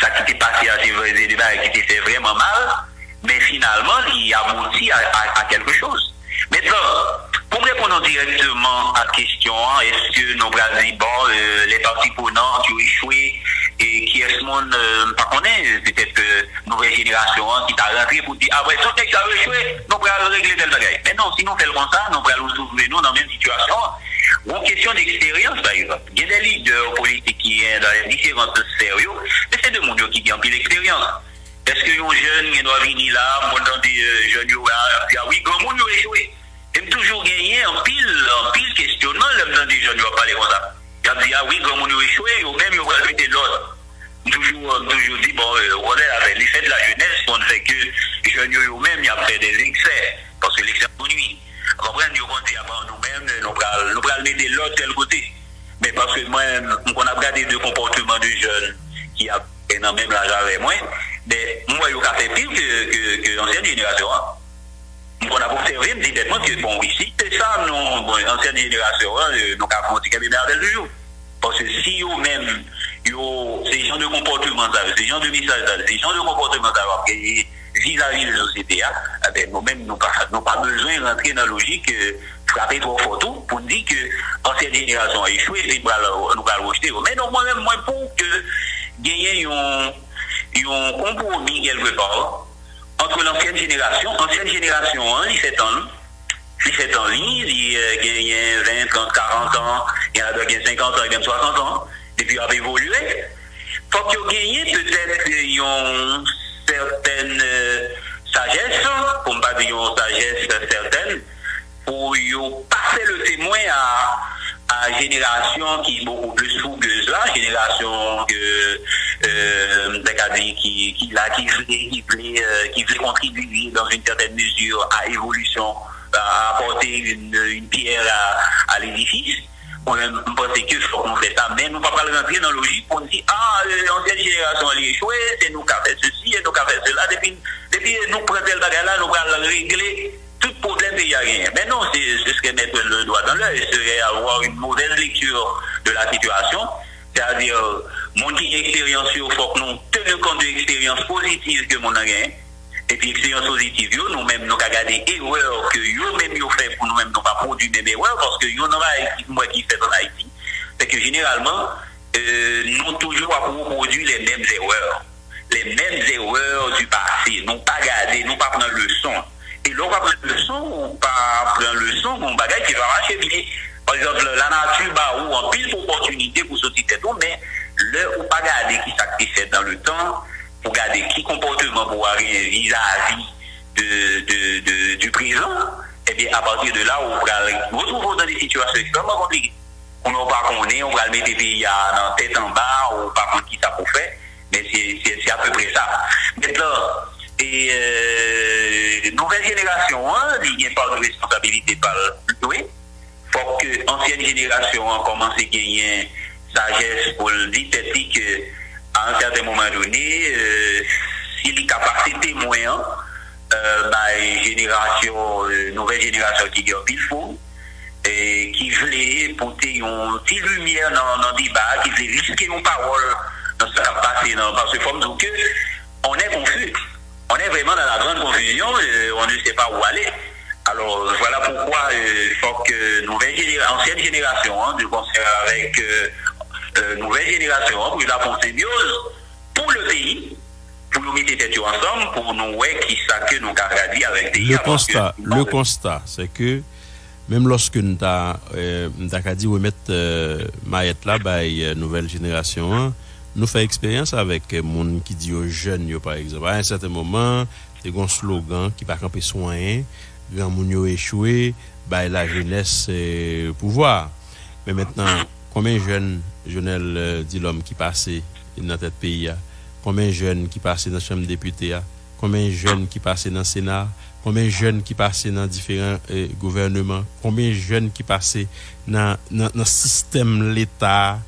ça qui était passé à ces débats qui était fait vraiment mal, mais finalement il a abouti à quelque chose. Maintenant, pour répondre directement à la question, est-ce que nous avons dit, bon, les partis prenants qui ont échoué et qui est ce monde, pas connaît, peut-être que nouvelle génération qui t'a rentré pour dire, ah ouais, tout ce qui a échoué, nous allons régler tel bagage. Mais non, si nous faisons comme ça, nous allons nous trouver nous dans la même situation. Ou en question d'expérience, par exemple. Il y a des leaders politiques qui sont dans les différentes sphères, mais c'est de monde qui ont pris l'expérience. Est-ce que un jeune qui doit venir là, dans des jeunes, ah oui, grand monde a échoué. J'aime toujours gagner en pile questionnement, dans des jeunes qui vont parler comme ça. Il a dit, ah oui, grand monde a échoué, ou même il va ajouter l'autre. Toujours dit, bon, avec l'effet de la jeunesse, on fait que les jeunes eux-mêmes, ils ont fait des excès, parce que l'excès de nuit. Comprenez, nous on dit avant nous-mêmes, nous allons mettre l'autre tel côté. Mais parce que moi, on a regardé deux comportements de jeunes qui a dans même l'âge avec moi, mais moi, il y a fait pire que l'ancienne génération. On a observé immédiatement que, bon, ici, c'est ça, l'ancienne génération, nous avons fait des merveilles du jour. Parce que si eux-mêmes, ces gens de comportement, ces gens de message, ces gens de comportement, vis-à-vis de la société, nous-mêmes, nous n'avons pas besoin de rentrer dans la logique, frapper trop fort tout, pour dire que l'ancienne génération a échoué, nous allons rejeter. Mais non, moi-même, pour que gagner un compromis quelque part entre l'ancienne génération, il fait en ligne, il gagne 20, 30, 40 ans, il y en a qui ont 50 ans, et même 60 ans, et puis il a évolué. Il faut qu'il gagne peut-être une certaine sagesse, pour ne pas dire une sagesse certaine, pour passer le témoin à une génération qui est beaucoup plus fougueuse, la génération qui veut contribuer dans une certaine mesure à l'évolution, à apporter une pierre à l'édifice. On pense que faut qu'on fait ça, mais nous ne pouvons pas rentrer dans la logique pour dire ah l'ancienne génération a échoué, c'est nous qui avons fait ceci et nous qui avons fait cela, depuis nous prenons le bagage là, nous allons régler tout problème qu'il y a rien. Mais non, c'est ce que mettre le doigt dans l'œil, c'est avoir une mauvaise lecture de la situation, c'est-à-dire mon qui expérience, il faut que nous tenions compte de l'expérience positive que mon a gagné. Et puis, expérience positive, nous-mêmes, nous avons gardé erreurs que nous-mêmes, nous fait pour nous-mêmes, nous pas produit même erreur, parce que nous n'avons pas moi qui fait en Haïti. C'est que généralement, nous toujours reproduire les mêmes erreurs. Les mêmes erreurs du passé. Nous pas garder, nous pas prendre leçon. Et là, on va prendre leçon, ou pas prendre leçon, on bagaille qui va marcher bien. Par exemple, la nature, ou en pile d'opportunités pour sortir tête, mais là, on pas garder qui s'est fait dans le temps, pour garder qui comportement pour arriver vis-à-vis du présent, et bien, à partir de là, on va retrouver dans des situations extrêmement compliquées. On n'a pas connaît, on va le mettre des pays en tête en bas, ou pas contre qui ça pour faire, mais c'est à peu près ça. Maintenant, et nouvelle génération, il y a une part de responsabilité par oui. Faut que l'ancienne génération commence à gagner sagesse pour le dire qu'à un certain moment donné, s'il est capable de témoin, génération, nouvelle génération qui gagne pile fou, et qui voulait porter une petite lumière dans le débat, qui voulait risquer une parole dans ce qui a passé, parce que faut que on est confus. On est vraiment dans la grande confusion, on ne sait pas où aller. Alors voilà pourquoi il faut que ancienne génération, de concert avec nouvelle génération, pour la symbiose pour le pays, pour nous mettre tête ensemble, pour nous voir qui ça que nous avons dit avec des Le constat, c'est que même lorsque nous avons dit remettre Maïette là, nouvelle génération, nous faisons expérience avec les gens qui disent aux jeunes, par exemple. À un certain moment, il y a un slogan qui va camper soin, grand moun échoué, la jeunesse pouvoir. Mais maintenant, combien de jeunes, Jonel dit l'homme qui passait dans notre pays, combien de jeunes qui passaient dans la Chambre des députés, combien de jeunes qui passaient dans le Sénat, combien de jeunes qui passaient dans différents gouvernements, combien de jeunes qui passaient dans le système de l'État,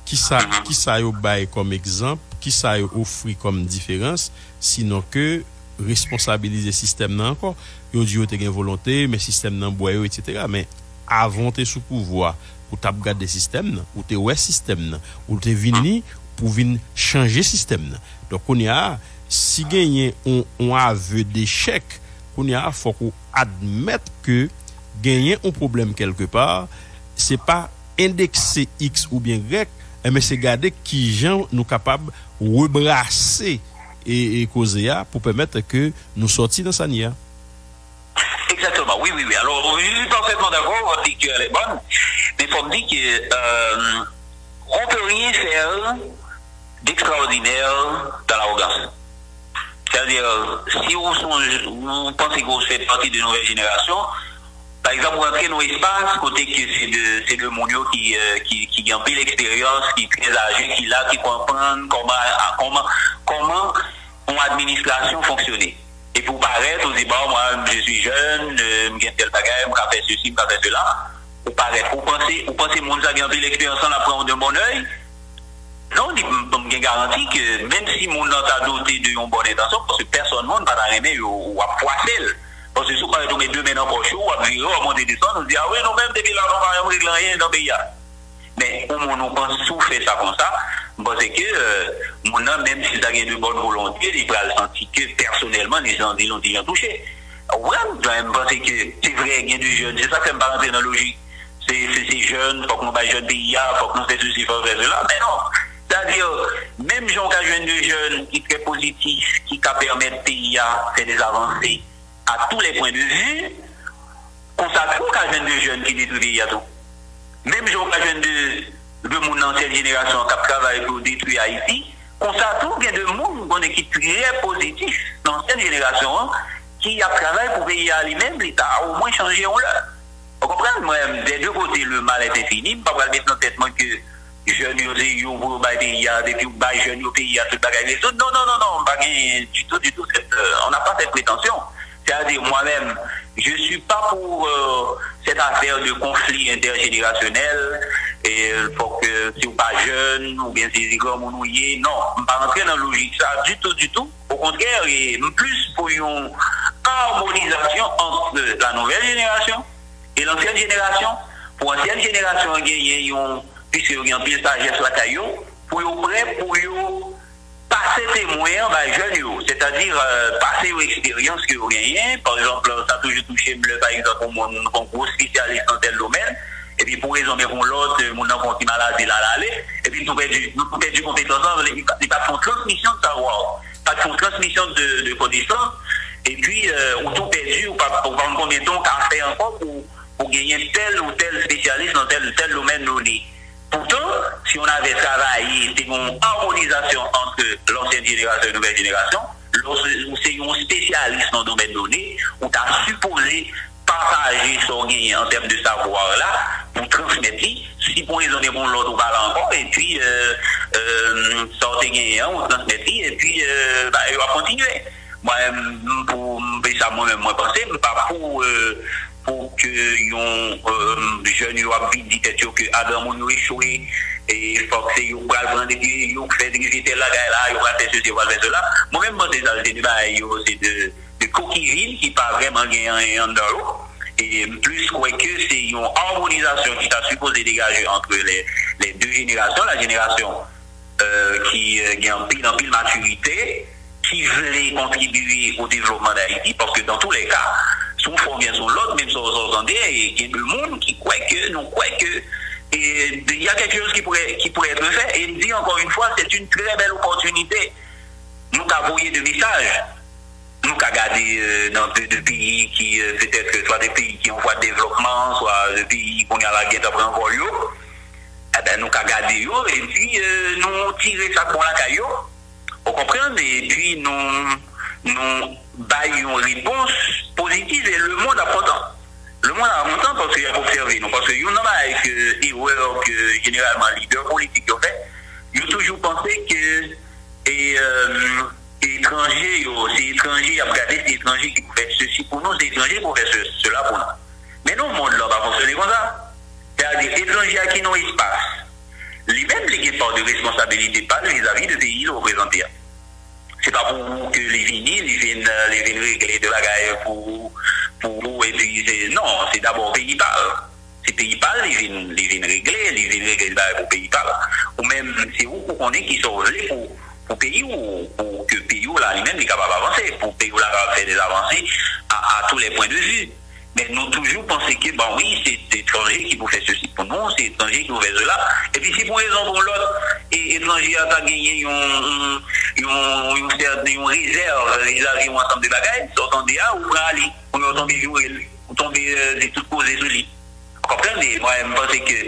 qui ça yo bail comme exemple, qui ça yo offri comme différence, sinon que responsabiliser le système nan encore. Yo dit yo te gen volonté, mais système nan boyo, etc. Mais avant te sous pouvoir, pour t'ap garder système nan, ou te ouais système nan, ou te vini pour venir changer système nan. Donc on y a, si gagné on aveu d'échec, on y a, faut qu'on admette que gagner un problème quelque part, c'est pas indexer X ou bien Y, mais c'est garder qui gens nous capables de rebrasser et causer pour permettre que nous sortions dans sa nia. Exactement, oui. Alors, je suis parfaitement d'accord, votre lecture est bonne, mais il faut me dire que on ne peut rien faire d'extraordinaire dans l'arrogance. C'est-à-dire, si vous pensez que vous faites partie de nouvelle génération, par exemple, vous entrez dans l'espace, côté que c'est de mon qui a un peu l'expérience, qui est très âgé, qui comprend comment une administration fonctionne. Et pour paraître, on dit, bon, moi, je suis jeune, je tel bagage, je fais ceci, je fais cela. Ou paraître, vous pensez, mon qui a un peu l'expérience, on la prend d'un bon oeil. Non, je garantis que même si mon a doté de une bonne intention, parce que personne ne va aimer ou à poisser. Parce que si vous avez deux mains dans le poche, ou à virer, ou à monter des sons, on dit, ah oui, nous-mêmes, depuis là, on ne règle rien dans le pays. Mais au moment où on pense tout fait ça comme ça, parce que mon homme, même si ça a de bonne volonté, il va sentir que personnellement, les gens l'ont déjà touché. Ouais, je pense que c'est vrai, il y a des jeunes, c'est ça qui me paraît rentrer dans la logique. C'est jeune, il faut qu'on va jeune pays, il faut qu'on fasse ceci, il faut faire cela. Mais non. C'est-à-dire, même si on a jeune de jeunes qui est très positif, qui permet au pays à faire des avancées à tous les points de vue, on s'attend qu'à jeune de jeunes qui détruisent le pays à tout. Même si on a jeune de mon ancienne génération qui travaille pour détruire Haïti, on s'attend qu'il y a de monde qui est très positif, l'ancienne génération, qui a travaillé pour payer à lui-même, l'État a au moins changé en l'heure. Vous comprenez? Moi, des deux côtés, le mal est infini, pas pour mettre dans tête que jeunes, ils ont pays, depuis que jeunes, au pays, tout le bagage. Non, pas du tout, on n'a pas cette prétention. C'est-à-dire, moi-même, je ne suis pas pour cette affaire de conflit intergénérationnel. Et il faut que si vous n'êtes pas jeune, ou bien si vous êtes comme vous y non, je ne vais pas rentrer dans la logique, ça, du tout. Au contraire, et plus pour une harmonisation entre la nouvelle génération et l'ancienne génération. Pour l'ancienne génération, puisque il y a un pile sagesse la caillou, pour prêt pour passer témoin, bah, jeunes, c'est-à-dire passer aux expériences que vous gagnez. Par exemple, ça a toujours touché, par exemple, mon concours spécialiste dans tel domaine. Et puis pour raison mais pour l'autre, mon enfant qui maladie là aller. Et puis nous perdu compétence, il n'y a pas de transmission de savoir, pas de transmission de connaissances. Et puis on tout perdu, ou pas pour prendre combien de temps qu'à faire encore pour gagner tel ou tel spécialiste dans tel domaine donné. Pourtant, si on avait travaillé, c'est une harmonisation entre l'ancienne génération et la nouvelle génération, lorsque c'est un spécialiste dans le domaine donné, on t'a supposé partager son gain en termes de savoir là, pour transmettre, si pour raisonner pour l'autre, on parle encore, et puis sortir gagnant, on transmettre, et puis il va continuer. Moi, pour ça, moi-même, moi, penser, pas pour que yon jeune yo a vite dit que Adam on échoué et faut que yo pral prendre des yo fait visiter la gars là yo va faire ceci va faire cela moi-même moi c'est de coquilles vides qui pas vraiment gagner en dehors et plus quoi que c'est une harmonisation qui t'a supposé dégager entre les deux générations, la génération qui gagne en pile maturité qui veut contribuer au développement d'Haïti parce que dans tous les cas son fond bien sur l'autre, même si vous entendez, il y a du monde qui croit que, non croit que, et il y a quelque chose qui pourrait être fait. Et il dit encore une fois, c'est une très belle opportunité. Nous avons envoyé des messages. Nous avons regardé dans deux pays qui, peut-être, soit des pays qui ont voie de développement, soit des pays qui ont la guerre après encore yo. Eh bien, nous avons regardé yo, et puis, nous tiré ça pour la caillou. Vous comprenez? Et puis, nous baillons une réponse positive et le monde apprend. Le monde apprend parce qu'il a observé. Parce que il y a une erreur que généralement les leaders politiques ont fait. Ils ont toujours pensé que étrangers, c'est étrangers, à regarder, c'est étrangers qui font ceci pour nous, c'est étrangers qui font cela pour nous. Mais non, le monde là va fonctionner comme ça. C'est-à-dire étrangers à qui n'ont espace. Les-mêmes les pas de responsabilité pas vis-à-vis de pays représentés. C'est pas pour vous que les vinyles viennent régler de la guerre pour vous et puis non, c'est d'abord pays parle. C'est pays parle, ils viennent régler pour pays parle. Ou même c'est vous qu'on est qui sont relais pour pays ou pour que pays là lui-même est capable d'avancer, pour pays là faire des avancées à tous les points de vue. Mais nous toujours pensons que bon oui, c'est étranger qui vous fait ceci pour nous, c'est étranger qui vous fait cela. Et puis si pour une raison pour l'autre, et étranger a gagné une réserve vis-à-vis d'un ensemble de bagages, vous entendez là, ou aller, ou tomber jouer, ou tomber de toutes causes sur lui. Vous comprenez? Moi, je pense que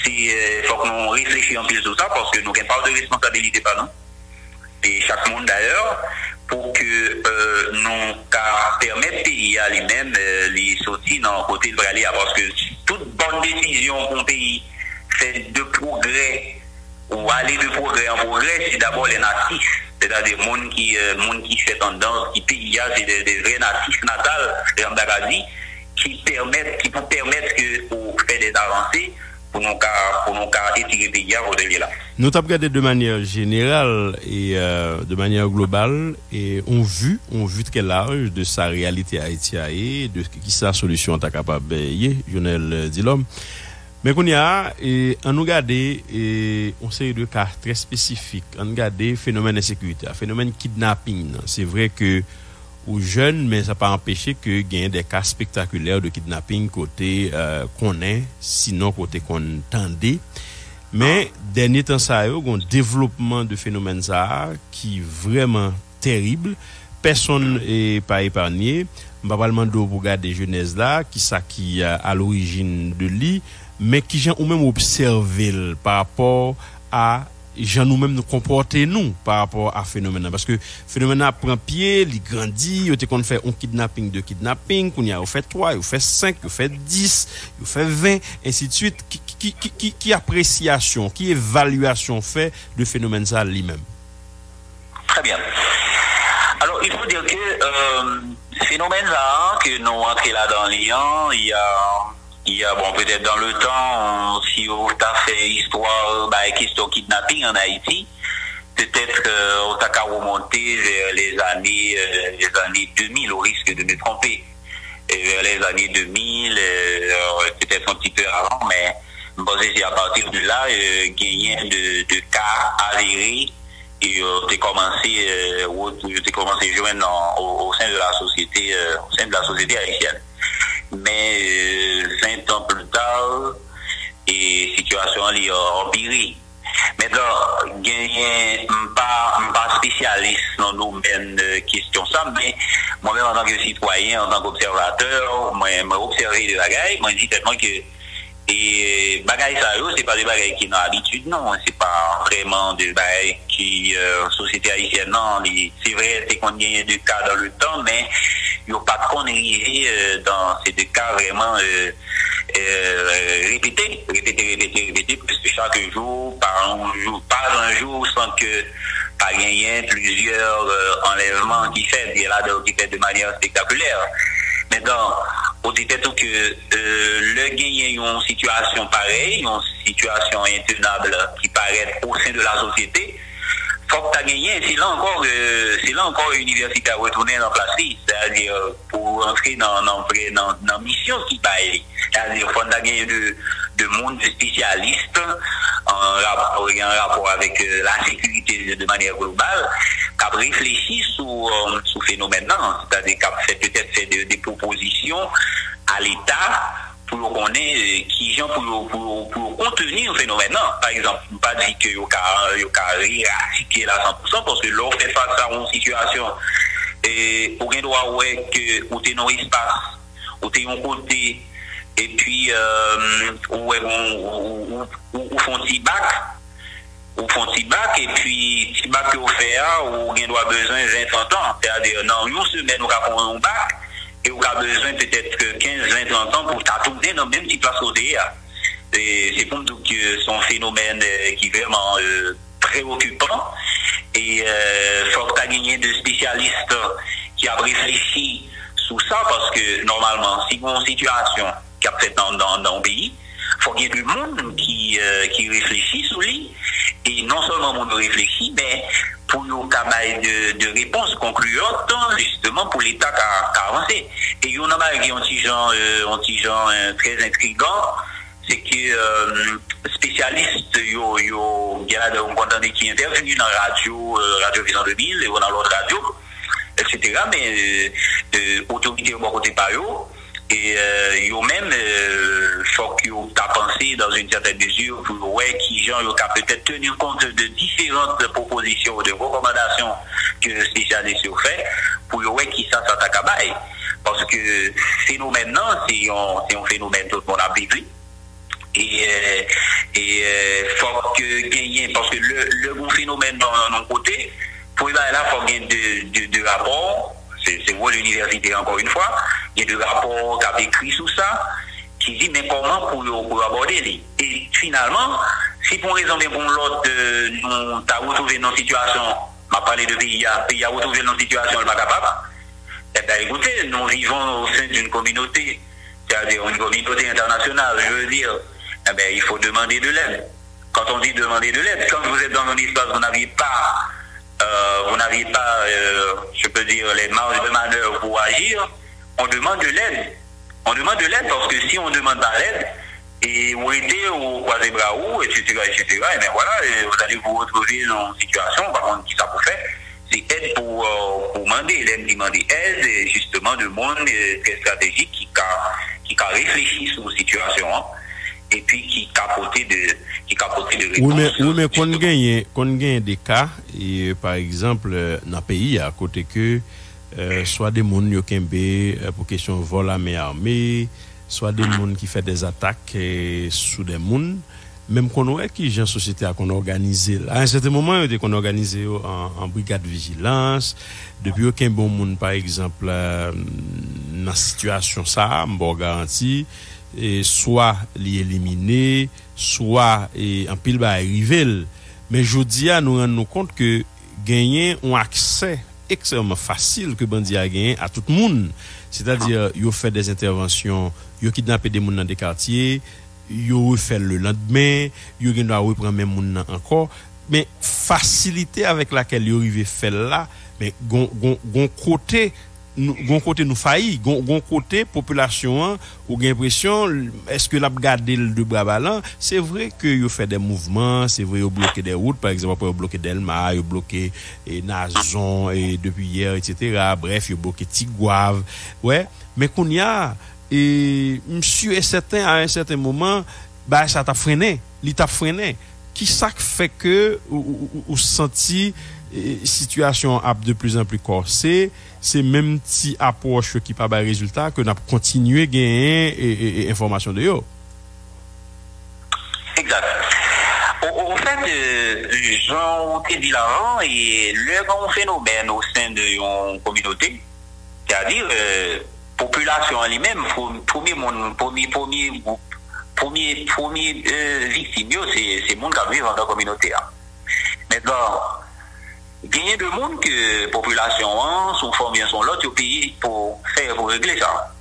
il faut que nous réfléchissions un peu sur ça, parce que nous n'avons pas de responsabilité par nous. Et chaque monde d'ailleurs, pour que nous permettre pays à lui-même les sortir dans le côté de aller parce que toute bonne décision pour un pays fait de progrès ou aller de progrès en progrès, c'est d'abord les natifs, c'est-à-dire les gens qui fait tendance, qui pays c'est des vrais natifs natals, qui vous permettent que pour faire des avancées pour nous étirer le pays à là. Nous avons regardé de manière générale et de manière globale et on vu très large de sa réalité haïtienne, de qui sa solution est capable de Jonel Dilom. Mais qu'on y a et on nous regarde et on sait de cas très spécifiques. On regarde phénomène d'insécurité, phénomène kidnapping. C'est vrai que aux jeunes, mais ça n'a pas empêché que gagne des cas spectaculaires de kidnapping côté qu'on est, sinon côté qu'on tendait. Mais dernier temps ça a eu un développement de phénomènes ça qui vraiment terrible. Personne n'est pas épargné. Je vais pas demander pour regarder jeunesse là qui à l'origine de lui, mais qui j'ai ou même observé par rapport à gens nous-mêmes nous comporter nous par rapport à phénomène parce que phénomène prend pied, il grandit, il te qu'on fait un kidnapping, qu'on y a fait 3, il fait 5, il fait 10, il fait 20 ainsi de suite qui appréciation, qui évaluation fait de phénomène ça lui-même. Très bien. Alors il faut dire que phénomène là que nous entré là dans Lyon, il y a bon peut-être dans le temps si on a fait histoire question kidnapping en Haïti peut-être on a qu'à remonter vers les années 2000 au risque de me tromper et vers les années 2000 peut-être un petit peu avant mais bon c'est à partir de là gagnant de cas avérés et t'es commencé à joindre au sein de la société haïtienne. Mais 20 ans plus tard, et situation est empirée. Maintenant, gagner pas spécialiste dans le domaine de question ça, mais moi-même en tant que citoyen, en tant qu'observateur, moi observé de bagaille, moi dis tellement que et bagaille ça c'est pas des bagailles qui n'ont habitude non, c'est pas vraiment des bagailles qui société haïtienne non, c'est vrai c'est qu'on gagne deux cas dans le temps, mais il n'y a pas de qu'on dans ces deux cas vraiment répéter, puisque chaque jour, pas un jour sans que pas gagner plusieurs enlèvements qui fait de manière spectaculaire. Maintenant, on dit tout que le gagner une situation pareille, une situation intenable qui paraît au sein de la société, faut que tu as gagné, c'est là encore l'université à retourner dans place, c'est-à-dire pour entrer dans la mission qui baille, c'est-à-dire faut que tu as gagné de monde de spécialistes en rapport avec la sécurité de manière globale, qui a réfléchi sur phénomène, c'est-à-dire qui a peut-être fait des propositions à l'État pour qu'on ait qui gens pour contenir le phénomène. Par exemple, ne pas dire que yo ka éradiquer la 100% parce que l'on fait face à une situation et on doit ouais que ou t'es dans espace, ou t'es en côté et puis ou font petit bac et puis petit bac au fait ou on doit besoin 20 ans, c'est-à-dire non une semaine on va prendre un bac et on a besoin peut-être que 15, 20, 30 ans pour tourner dans le même petit place côté. C'est pour nous que c'est un phénomène qui est vraiment préoccupant. Et il faut que tu aies gagné de spécialistes qui ont réfléchi sur ça, parce que normalement, si on a une situation qui a fait dans le pays, il faut qu'il y ait du monde qui réfléchit sur lui. Et non seulement le monde réfléchit, mais pour nous capables de réponses concluantes, justement pour l'État qui a avancé. Et il y en a un petit genre très intriguant, c'est que spécialistes, il y a des qui interviennent dans la Radio Vision 2000 et dans l'autre radio, etc. Mais autorité au bon côté par eux. Et même, faut qu'ils t'a pensé dans une certaine mesure pour ouais qui gens ont peut-être tenu compte de différentes propositions, de recommandations que le spécialiste a fait pour ouais qui ça t'accabaille. Parce que phénomène non, c'est un phénomène tout le monde a vécu. Et faut que gagner parce que le bon phénomène dans notre côté, pour y aller là, faut gagner de rapports. C'est moi l'université encore une fois, il y a des rapports qui ont écrit sur ça, qui dit mais comment pour aborder. Et finalement, si pour raison bien pour l'autre, nous avons retrouvé nos situations, on m'a parlé de pays a retrouvé nos situations, elle n'est pas capable. Eh bien écoutez, nous vivons au sein d'une communauté, c'est-à-dire une communauté internationale, je veux dire, eh bien il faut demander de l'aide. Quand on dit demander de l'aide, quand vous êtes dans un espace, vous n'avez pas je peux dire, les marges de manœuvre pour agir, on demande de l'aide. On demande de l'aide parce que si on demande pas l'aide, et vous aidez ou croisez bras ou, etc., et bien voilà, vous allez vous retrouver dans une situation, par contre, qui ça vous fait, c'est aide pour demander, demander aide, et justement, de monde très stratégique qui a réfléchi sur la situation, hein, et puis qui capotait de réponse. Oui, mais qu'on gagne des cas, et par exemple, dans le pays, à côté que, soit des gens qui ont pour question vol à main armée, soit des gens qui font des attaques sous des gens, même qu'on voit qui j'ai une société qu'on organisé. À un certain moment, on a organisé en brigade de vigilance, depuis aucun bon monde, par exemple, dans la situation ça, on garantit, et soit l'éliminer, soit en pile va arriver. Mais je dis à nous rendre compte que gagner un accès extrêmement facile que bandi a gagné à tout le monde. C'est-à-dire, ils fait des interventions, ils kidnappé des gens dans des quartiers, ils refait le lendemain, ils doivent reprendre même gens encore. Mais facilité avec laquelle ils arrivent faire là, mais gon côté gon côté nous failli, gon côté population ou gen impression est-ce que l'a garder le de bras ballants, c'est vrai que yo fait des mouvements, c'est vrai yo bloqué des routes par exemple, yo bloqué Delma, yo bloqué Nazon et depuis hier etc. Bref, yo bloqué Tigouave. Ouais, mais qu'on y a et monsieur est certain à un certain moment bah ça t'a freiné, il t'a freiné. Qui ça fait que ou senti situation a de plus en plus corsée, c'est même petit approche qui pas ba résultat que n'a continuer gagner et information de yo. Exact. Au fait, Jean te dit l'avant et le grand phénomène au sein de une communauté, c'est-à-dire population en lui-même, premier victime, c'est monde qui vit dans la communauté. Maintenant, gagner de monde que population sont formés sont l'autre au pays pour régler ça.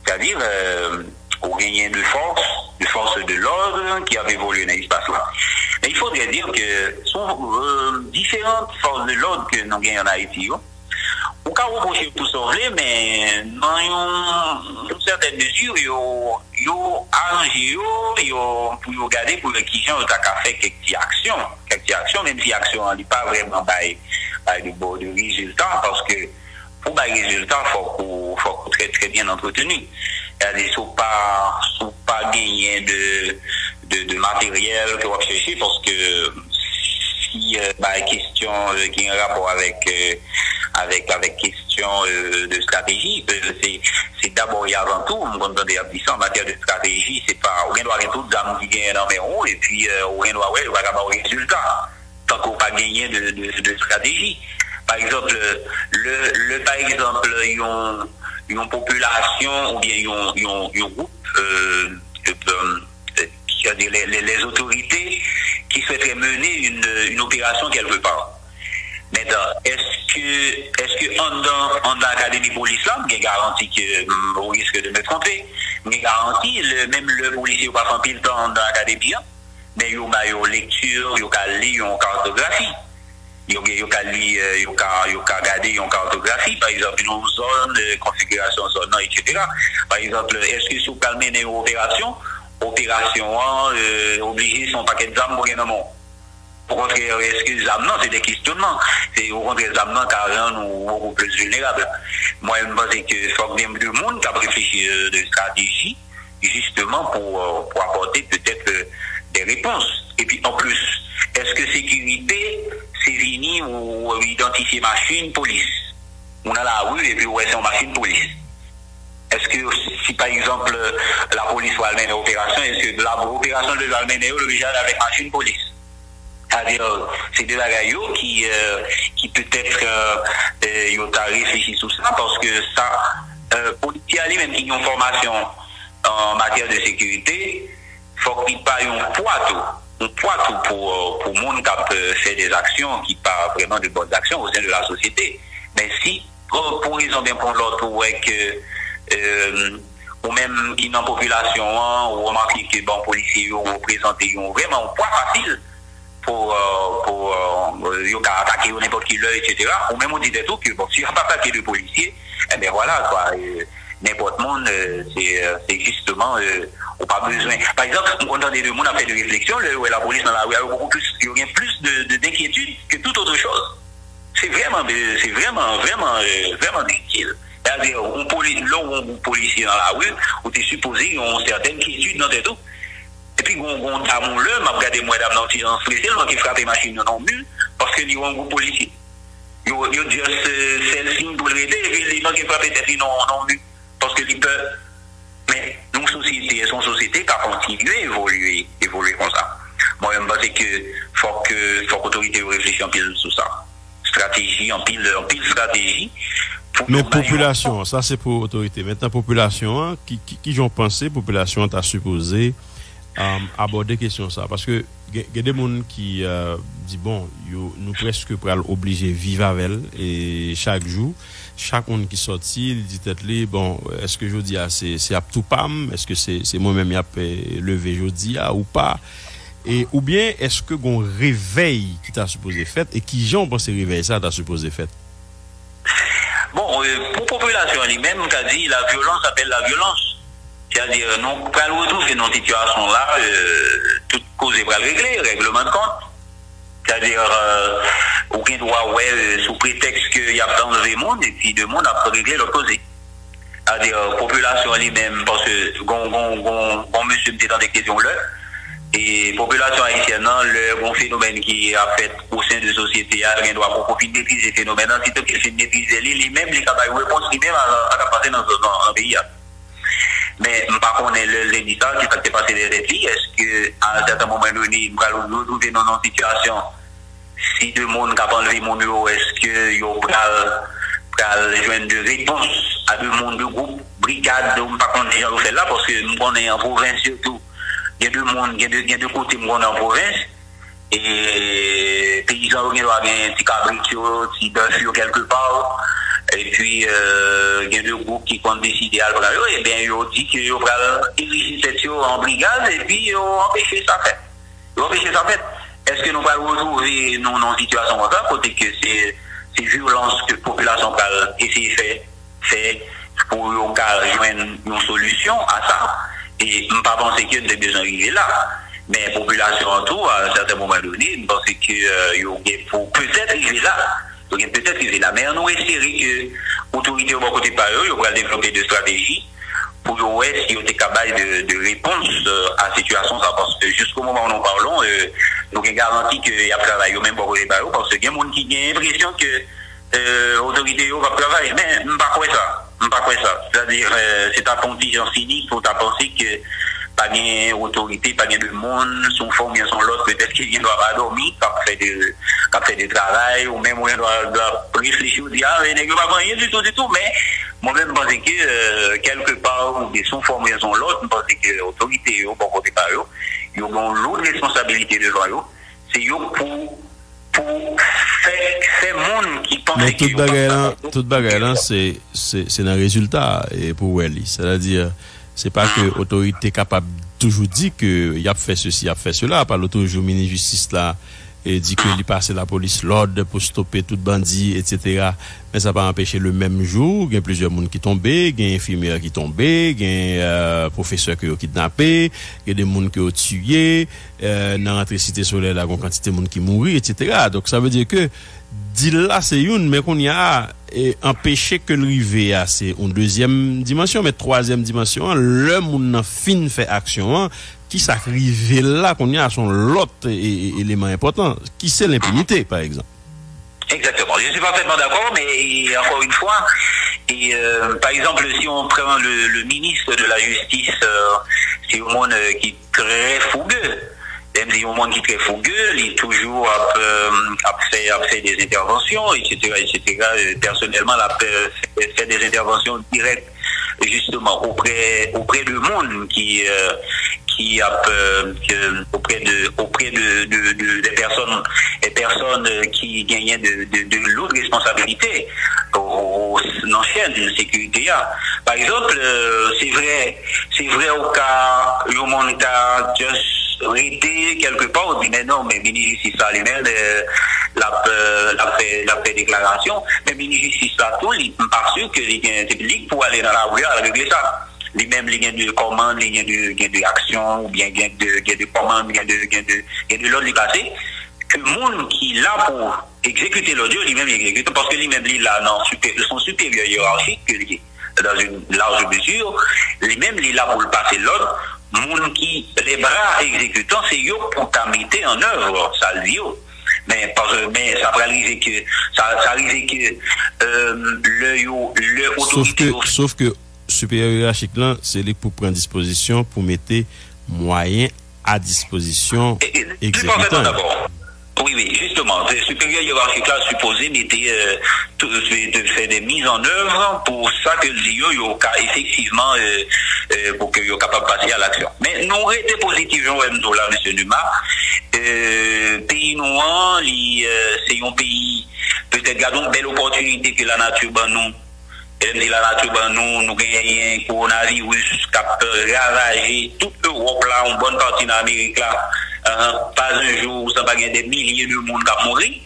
C'est-à-dire pour gagner de force de l'ordre qui avait évolué dans l'espace-là. Mais il faudrait dire que sont différentes forces de l'ordre que nous gagnons en Haïti. On peut reprocher tout sauver, mais dans une certaine mesure, ils ont arrangé, pour regarder pour qui gens ont fait quelques actions, même si action n'est pas vraiment de résultats, parce que pour les résultats, il faut très très bien entretenu. Il ne faut pas gagner de matériel que vous cherchez, parce que si question qui a un rapport avec question de stratégie, c'est d'abord et avant tout, on entend dire ça en matière de stratégie, c'est pas on doit tout d'âme qui gagne dans mes ronds et puis on doit avoir un résultat tant qu'on pas gagné de stratégie. Par exemple, par exemple, une population ou bien un groupe les autorités qui souhaiteraient mener une opération quelque part. Maintenant, est-ce que en l'académie police là, il y a garanti que on risque de me tromper, mais garanti même le policier va pas pile temps dans l'académie, mais il y a une lecture, il y a une cartographie. Il y a regarder une cartographie, par exemple, une zone, configuration zone, etc. Par exemple, est-ce que si vous calmez une opération obligé son paquet d'armes pour gagner. Au contraire, est-ce que les armes, non, c'est des questionnements. C'est au contraire, les armes, car nous beaucoup plus vulnérables. Moi, je pense qu'il faut bien de monde qui a réfléchi de stratégie, justement, pour apporter peut-être des réponses. Et puis, en plus, est-ce que sécurité, c'est fini ou identifier machine, police? On a la rue et puis, ouais, c'est une machine, police. Est-ce que si par exemple la police va mener l'opération, est-ce que l'opération de la mener avec machine police? C'est-à-dire, c'est des bagailles qui peut-être ont réfléchi sur ça parce que ça, policiers lui-même qui ont une formation en matière de sécurité, faut qu'il pas un poids pour le monde qui fait des actions qui pas vraiment de bonnes actions au sein de la société. Mais si, pour raison bien pour l'autre, ouais que ou même qui dans la population, ou remarquer que bon policiers représentent vraiment un poids facile pour attaquer n'importe qui l'heure, etc. Ou même on dit tout que bon, si on n'a pas attaqué de policiers, eh bien voilà, quoi, n'importe monde, c'est justement, on pas besoin. Par exemple, on entend des monde a fait de réflexion, la police dans la rue a beaucoup plus, il y a plus d'inquiétude que toute autre chose. C'est vraiment difficile. C'est-à-dire, un policier dans la rue, où tu es supposé une certaine quiétude dans tes tout. Et puis, on dame le, m'a regardé moi dame dans le silence spécial, qui frappe les machines dans le mur, parce qu'il y a un groupe policier. Il y a juste celle signe pour l'aider, et puis les gens qui frappent les dans le mur, parce qu'ils peuvent. Mais, nos sociétés, son société qui a continué à évoluer comme ça. Moi, je me pense que faut que l'autorité réfléchisse en pile sur ça. Stratégie, en pile stratégie. Mais population, ça c'est pour autorité. Maintenant, population, qui j'en pensé, population t'a supposé aborder question ça. Parce que il y a des gens qui disent, bon, nous presque pour obligés de vivre avec elle, et chaque jour, chaque monde qui sortit, il dit peut-être, bon, est-ce que je dis, c'est à tout pam, est-ce que c'est moi-même qui ai levé jeudi ou pas? Et, ou bien, est-ce que qu'on réveil qui t'a supposé fait, et qui j'en pense réveil ça t'a supposé fait? Bon, pour la population lui-même, qu'a dit la violence appelle la violence. C'est-à-dire, nous, quand nous retrouvons dans cette situation-là, toute cause est réglée, règlement de compte. C'est-à-dire, aucun droit, sous prétexte qu'il y a dans le monde, et puis le monde a réglé l'autre cause. C'est-à-dire, population lui-même, parce que, on monsieur me dans des questions-là, et population haïtienne, le bon phénomène qui a fait au sein de la société, il doit beaucoup maîtriser le phénomène, si tu veux maîtriser lui-même, les capables de réponse lui-même à passer dans le pays. Mais par contre, le dit ça, qui s'est passé des réflexes, est-ce qu'à un certain moment donné, nous allons nous trouver dans une situation, si deux mondes qui ont enlevé mon numéro, est-ce que nous allons joindre de réponse à deux mondes de groupe, brigade, par contre, déjà, nous faisons là, parce que nous sommes en province surtout. Il y a deux mondes, il y a deux côtés en province. Et paysans, il y a un petit cabrito, un petit bœuf quelque part. Et puis, il y a deux groupes qui ont décidé à le et bien, ils ont dit qu'ils vont diriger cette en brigade et puis ils ont empêché ça fait. Ils ont empêché ça fait. Est-ce que nous allons retrouver dans une situation comme ça, côté que c'est violence que la population va essayer de faire pour joindre une solution à ça? Et je ne pense pas qu'il y a besoin d'arriver là. Mais la population en tout, à un certain moment donné, je pense qu'il faut peut-être arriver là. Donc, peut-être arriver là. Mais on espérer que l'autorité au bon côté par eux, ils vont développer des stratégies pour voir si ils sont capables de réponse à la situation. Parce que jusqu'au moment où nous parlons, nous avons garanti qu'il y a travail au même bon côté par eux. Parce qu'il y a des gens qui ont l'impression que l'autorité va travailler. Mais je ne sais pas quoi ça. C'est-à-dire, c'est ta condition cynique pour ta penser que pas de autorité, pas de monde, son forme, bien son l'autre, peut-être qu'il doit pas dormir, qu'il fait des travail, ou même il doit réfléchir, dire, ah, il n'y a pas rien du tout, mais moi-même, je pense que quelque part, ou de son forme, bien son l'autre, je pense que l'autorité, au bon côté par eux, ils ont l'autre responsabilité devant eux, c'est eux pour faire monde qui pense mais toute bagarre c'est un résultat et pour Welly, c'est-à-dire c'est pas que l'autorité capable toujours dit que y a fait ceci, y a fait cela, par l'autre jour ministre justice là et dit que il passe la police l'ordre pour stopper tout bandit, etc. Mais ça va empêcher le même jour, il y a plusieurs monde qui tombé, il y a infirmières qui tombé, il y a professeurs qui ont kidnappé, il y a des monde qui ont tué, dans l'entrée cité solaire là, il y a une quantité de monde qui mourit, etc. Donc ça veut dire que dit là c'est une, mais qu'on y a empêché que le rivé a c'est une deuxième dimension, mais troisième dimension, le monde fin fait action, qui s'arrive là qu'on y a son l'autre élément important, qui c'est l'impunité par exemple. Exactement, je suis parfaitement d'accord, mais encore une fois, par exemple, si on prend le ministre de la Justice, c'est un monde qui est très fougueux. Même si un monde qui est très fougueux, il est toujours à faire des interventions, etc. Personnellement, il fait des interventions directes, justement, auprès du monde qui auprès de des personnes qui gagnaient de lourdes responsabilités dans l'ancienne sécurité. Par exemple, c'est vrai au cas où le monde a juste été quelque part, on dit mais non, mais ministre justice ça lui-même l'a fait déclaration, mais ministre justice là tout, il n'est pas sûr que c'est public pour aller dans la rue à régler ça. Lui-même, il y a de commandes, il y a de actions, ou bien il y a de commandes, il y a de l'ordre du passé, que le monde qui est là pour exécuter l'ordre, lui-même il exécute, parce que lui-même il est là dans son supérieur hiérarchique, dans une large mesure, lui-même il est là pour le passer l'ordre, monde qui, les bras exécutants, c'est eux pour mettre en œuvre, ça le dit. Mais ça va arriver que le autorité. Sauf que supérieur hiérarchique là, c'est lui pour prendre disposition pour mettre moyens à disposition exécutant. Oui, justement, le supérieur hiérarchique là supposé de faire des mises en œuvre pour ça que le effectivement pour que soit capable de passer à l'action. Mais nous été positifs, là, M. Numa. Pays noir, c'est un pays peut-être gardons une belle opportunité que la nature ban nous. Et la nature ban nous gagnons un coronavirus qui a ravagé toute l'Europe là, une bonne partie de l'Amérique là. Pas un jour, ça va gagner des milliers de monde qui ont mouru.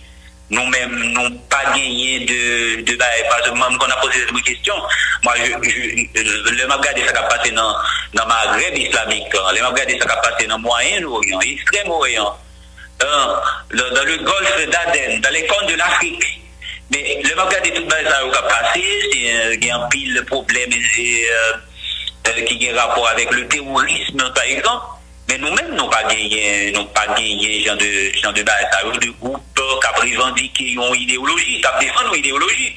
nous-mêmes, n'ont pas gagné de parce que même qu'on a posé cette question, moi, le m'a regardé ça qui a passé dans le Maghreb islamique, le m'a regardé ça qui a passé dans le Moyen-Orient, Extrême-Orient, dans le golfe d'Aden, dans les côtes de l'Afrique. Mais le m'a regardé tout ça qui a passé, il y a un pile de problèmes qui ont rapport avec le terrorisme, par exemple. Mais nous-mêmes, nous pas gagné genre de base, de groupe qui a revendiqué une idéologie, qui a défendu une idéologie.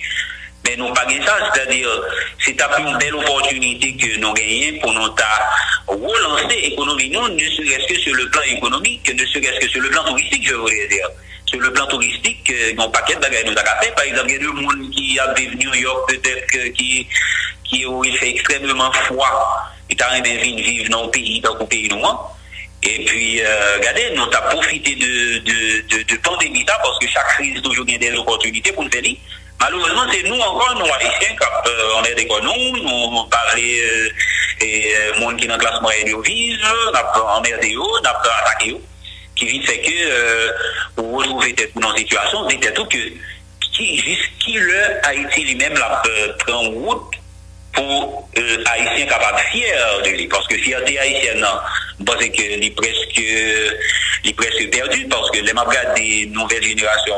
Mais nous pas gagné ça, c'est-à-dire, c'est une belle opportunité que nous gagnons pour nous relancer l'économie, nous, ne serait-ce que sur le plan économique, ne serait-ce que sur le plan touristique, je voudrais dire. Sur le plan touristique, il y a un paquet de bagages nous a fait. Par exemple, il y a des gens qui ont vécu New York, peut-être, qui ont fait extrêmement froid, et qui ont vivre dans le pays, dans le pays noir. Et puis, regardez, nous avons profité de pandémie parce que chaque crise toujours gagne des opportunités pour nous faire. Malheureusement, c'est nous encore, nous haïtiens, on est des nous parlons des gens qui sont dans le classement vise, on a emmerdé, on a attaqué, qui vite fait que vous retrouvez dans une situation, dites tout que qui le Haïti lui-même prend route pour Haïtiens capables fiers de lui. Parce que fierté haïtienne, non, parce que il est presque perdu, parce que les mabrades des nouvelles générations,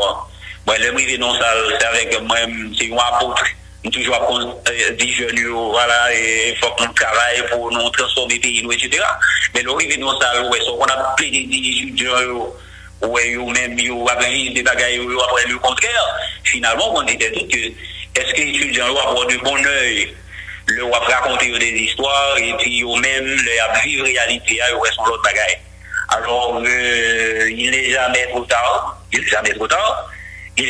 moi, le privé non, ça, c'est avec moi, c'est un apôtre. Nous toujours apprendre des jeunes, voilà, et il faut qu'on travaille pour nous transformer le pays, etc. Mais le privé non, ça, on a plein d'étudiants, ouais, ou même, des bagailles, après le contraire. Finalement, on était tout que, est-ce que les étudiants vont avoir de bon œil? Le va raconter des histoires et puis au même le vivre réalité ils sont l'autre bagaille. Alors il n'est jamais trop tard, il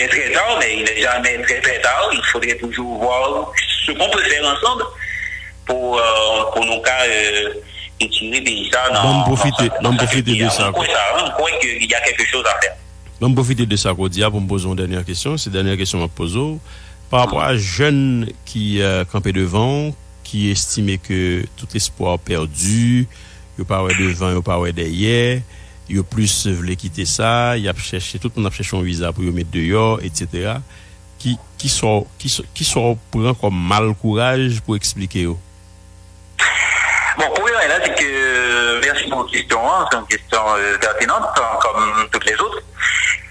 est très tard, mais il n'est jamais très tard. Il faudrait toujours voir ce qu'on peut faire ensemble pour nous étirer ça dans profiter de ça. On croit qu'il y a quelque chose à faire. On profiter de ça, Kodia, pour me poser une dernière question. C'est la dernière question que je pose. Par rapport à jeunes qui campaient devant, qui estimaient que tout espoir perdu, ils pas devant, ils pas derrière, ils plus voulaient quitter ça, ils a cherché tout le monde a cherché un visa pour y mettre dehors, etc. Qui sont prend comme mal courage pour expliquer. Bon, pour eux là, c'est que merci pour votre question, c'est une question pertinente comme toutes les autres.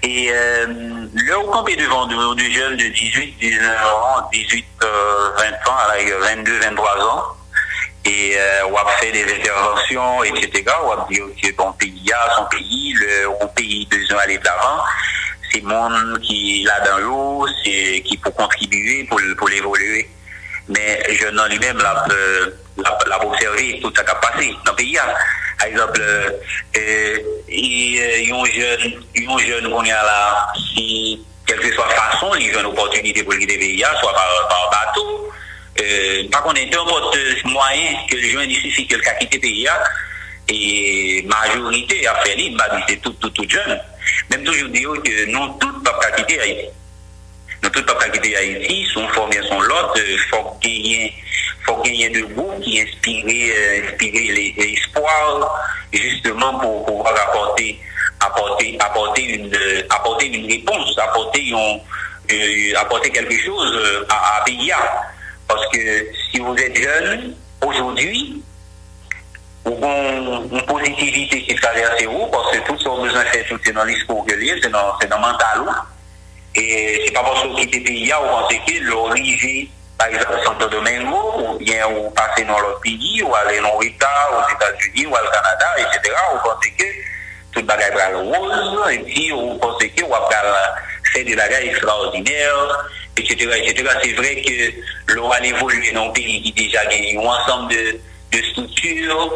Et le campé devant du jeune de 18, 19 ans, 18, 20 ans, avec 22, 23 ans, et on a fait des interventions, etc. On a dit que ton pays a son pays, le pays besoin d'aller de l'avant. C'est monde qui là dans l'eau, c'est qui pour contribuer, pour l'évoluer. Mais je n'en lui-même l'a observé tout ça qui a passé dans le pays. Par exemple, un jeune qu'on y a là, si quelle que soit la façon, il a une opportunité pour quitter le pays, soit par bateau, par contre, n'importe moyen que le jeune il suffit que le quitte le pays, et majorité a fait libre, c'est tout jeune. Même toujours dire que non, tout pas quitter Haïti. Nous ne pouvons pas quitter Haïti, son formation son lot, faut gagner de goût qui inspire l'espoir, justement pour pouvoir apporter une réponse, apporter quelque chose à pays. Parce que si vous êtes jeune, aujourd'hui, vous avez une positivité qui traverse vous, parce que tout ce qu'on a besoin de faire, tout c'est dans l'esprit que c'est dans le mental. Et c'est pas parce que vous quittez le pays, vous pensez que l'arrivée, par exemple, Santo Domingo, ou bien vous passez dans l'autre pays, ou aller dans l'État, aux États-Unis, ou au Canada, etc., vous pensez que tout le bagage va le rose, et puis vous pensez que vous allez faire des bagages extraordinaires, etc., etc. C'est vrai que l'on va évoluer dans un pays qui déjà gagne un ensemble de structures,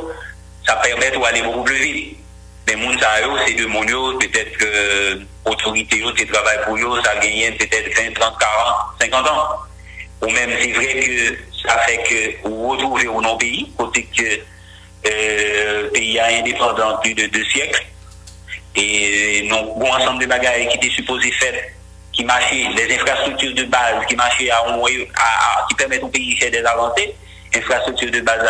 ça permet d'aller beaucoup plus vite. Mais moun sa yo, c'est de moun yo, peut-être que autorité yo, qui travaille pour yo, ça gagne peut-être 20, 30, 40, 50 ans. Ou même, c'est vrai que ça fait que vous retrouvez au non-pays, côté que pays a indépendant plus de 2 siècles. Et donc, bon ensemble de bagages qui étaient supposés faire, qui marchaient, les infrastructures de base qui marchaient qui permettent au pays de faire des avancées, infrastructures de base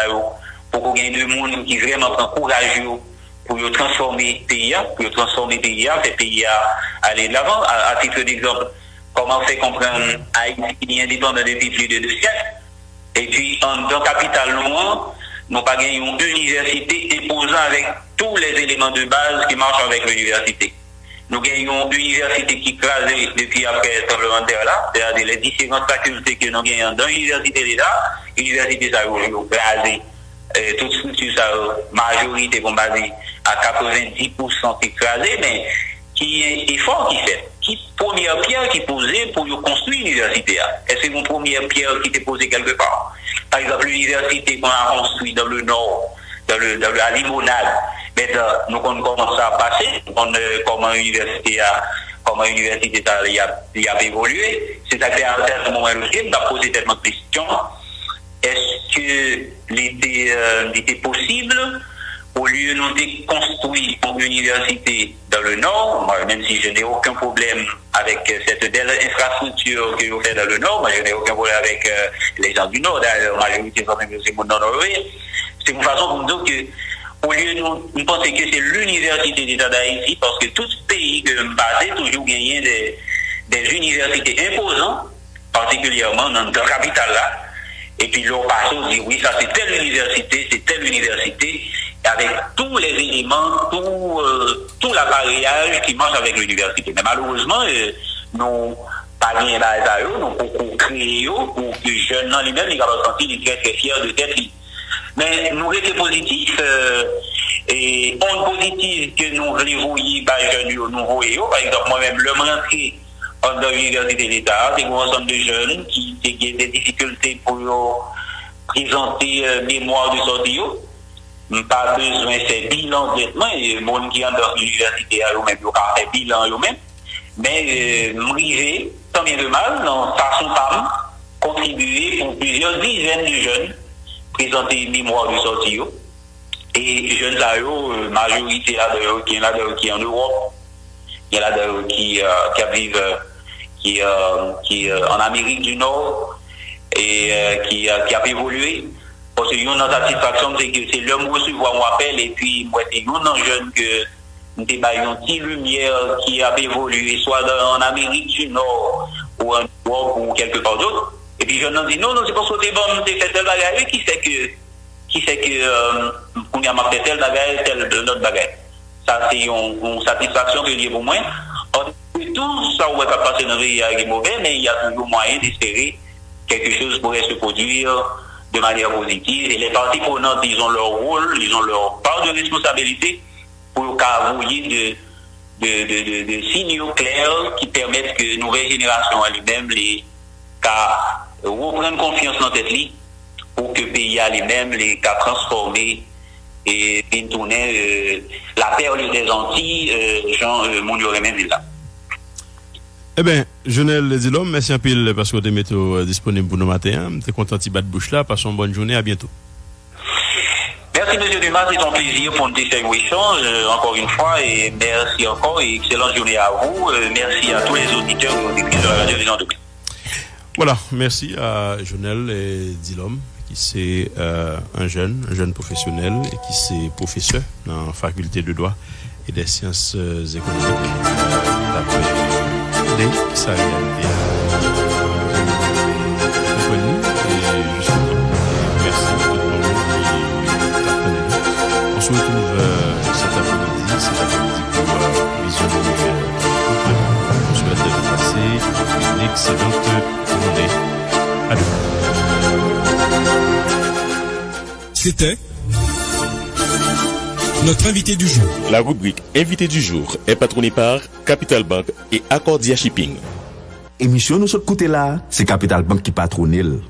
pour qu'on gagne de monde qui vraiment prend courage pour transformer le pays, faire le pays aller de l'avant. À titre d'exemple, comment faire comprendre Haïti est indépendant depuis plus de 2 siècles. Et puis, dans la capitale, nous pas gagné une université imposant avec tous les éléments de base qui marchent avec l'université. Nous gagnons une université qui crasée depuis après le tremblement de terre là, c'est-à-dire les différentes facultés que nous gagnons dans l'université d'État, l'université ça a crasé toute structure, ça majorité qu'on basée à 90% écrasée, mais qui est effort qui fait, qui première pierre qui posée pour construire l'université. Est-ce que une première pierre qui était posée quelque part? Par exemple, l'université qu'on a construite dans le nord, à Limonade, maintenant, nous commençons à passer, comment l'université a évolué. C'est à dire à un moment aussi, on a posé tellement de questions. Est-ce que l'était possible, au lieu de construire une université dans le Nord, moi, même si je n'ai aucun problème avec cette belle infrastructure que vous faites dans le Nord, moi je n'ai aucun problème avec les gens du Nord, d'ailleurs, la majorité c'est mon Nord-Ouest, c'est une façon pour nous dire que, au lieu de nous penser que c'est l'université d'État d'Haïti, parce que tout pays que nous basons toujours gagner des universités imposantes, particulièrement dans la capitale là. Et puis l'on passe on dit oui, ça c'est telle université, avec tous les éléments, tout l'appareillage qui marche avec l'université. Mais malheureusement, nous pas bien à eux, nous pour créer pour que les jeunes dans lui-même, ils vont sentir très très fiers de tête. Mais nous étions positifs, et on positive que nous voulons voir les jeunes, nous voyons, par exemple, moi-même, le rentré dans l'université d'État, c'est un ensemble de jeunes qui ont des difficultés pour présenter mémoire de sortie. Pas besoin de faire bilan directement, et les gens qui sont dans l'université, ils ont fait bilan eux-mêmes. Mais m'river, tant bien de mal, dans façon femme, contribuer pour plusieurs dizaines de jeunes présenter mémoire de sortie. Et jeunes là, majorité là-dedans, qui est là-dedans, qui est en Europe, qui est là-dedans, qui est en Amérique du Nord, et qui a évolué. Parce que une satisfaction, c'est que c'est l'homme recevoir mon appel, et puis moi, c'est un jeune que nous avons une petite lumière qui a évolué, soit en Amérique du Nord, ou en Europe, ou quelque part d'autre. Et puis je nous dis, non, c'est parce que c'est bon, c'est fait tel bagage, qui fait que, on a fait tel bagage, tel autre bagage. Ça, c'est une satisfaction que j'ai pour moi. Tout ça, on ne va pas passer dans le pays est mauvais, mais il y a toujours moyen d'espérer quelque chose pourrait se produire de manière positive. Et les parties prenantes, ils ont leur rôle, ils ont leur part de responsabilité pour envoyer de signaux clairs qui permettent que les nouvelles générations à lui-même reprennent confiance dans cette ligne pour que le pays à lui-même les transformer et tourner la perle des Antilles, Jean Mounio même là. Eh bien, Jonel Dilom, merci un peu parce que vous êtes disponible pour nous matin. Je suis content de battre bouche là. Passons une bonne journée. À bientôt. Merci, M. Dumas. C'est un plaisir pour nous faire un échange encore une fois. Et merci encore et excellente journée à vous. Merci à tous les auditeurs qui ont écrit sur la radio des gens de. Voilà. Merci à Jonel Dilom, qui c'est un jeune professionnel et qui c'est professeur dans la faculté de droit et des sciences économiques. Qui ça réalité merci à tout le monde qui t'appelle. On se retrouve cet après-midi pour Vision de Nouvelles. Je souhaite de passer une excellente journée. À demain. C'était notre invité du jour. La rubrique Invité du jour est patronnée par Capital Bank et Accordia Shipping. Émission nous sommes côté là, c'est Capital Bank qui patronne. Vive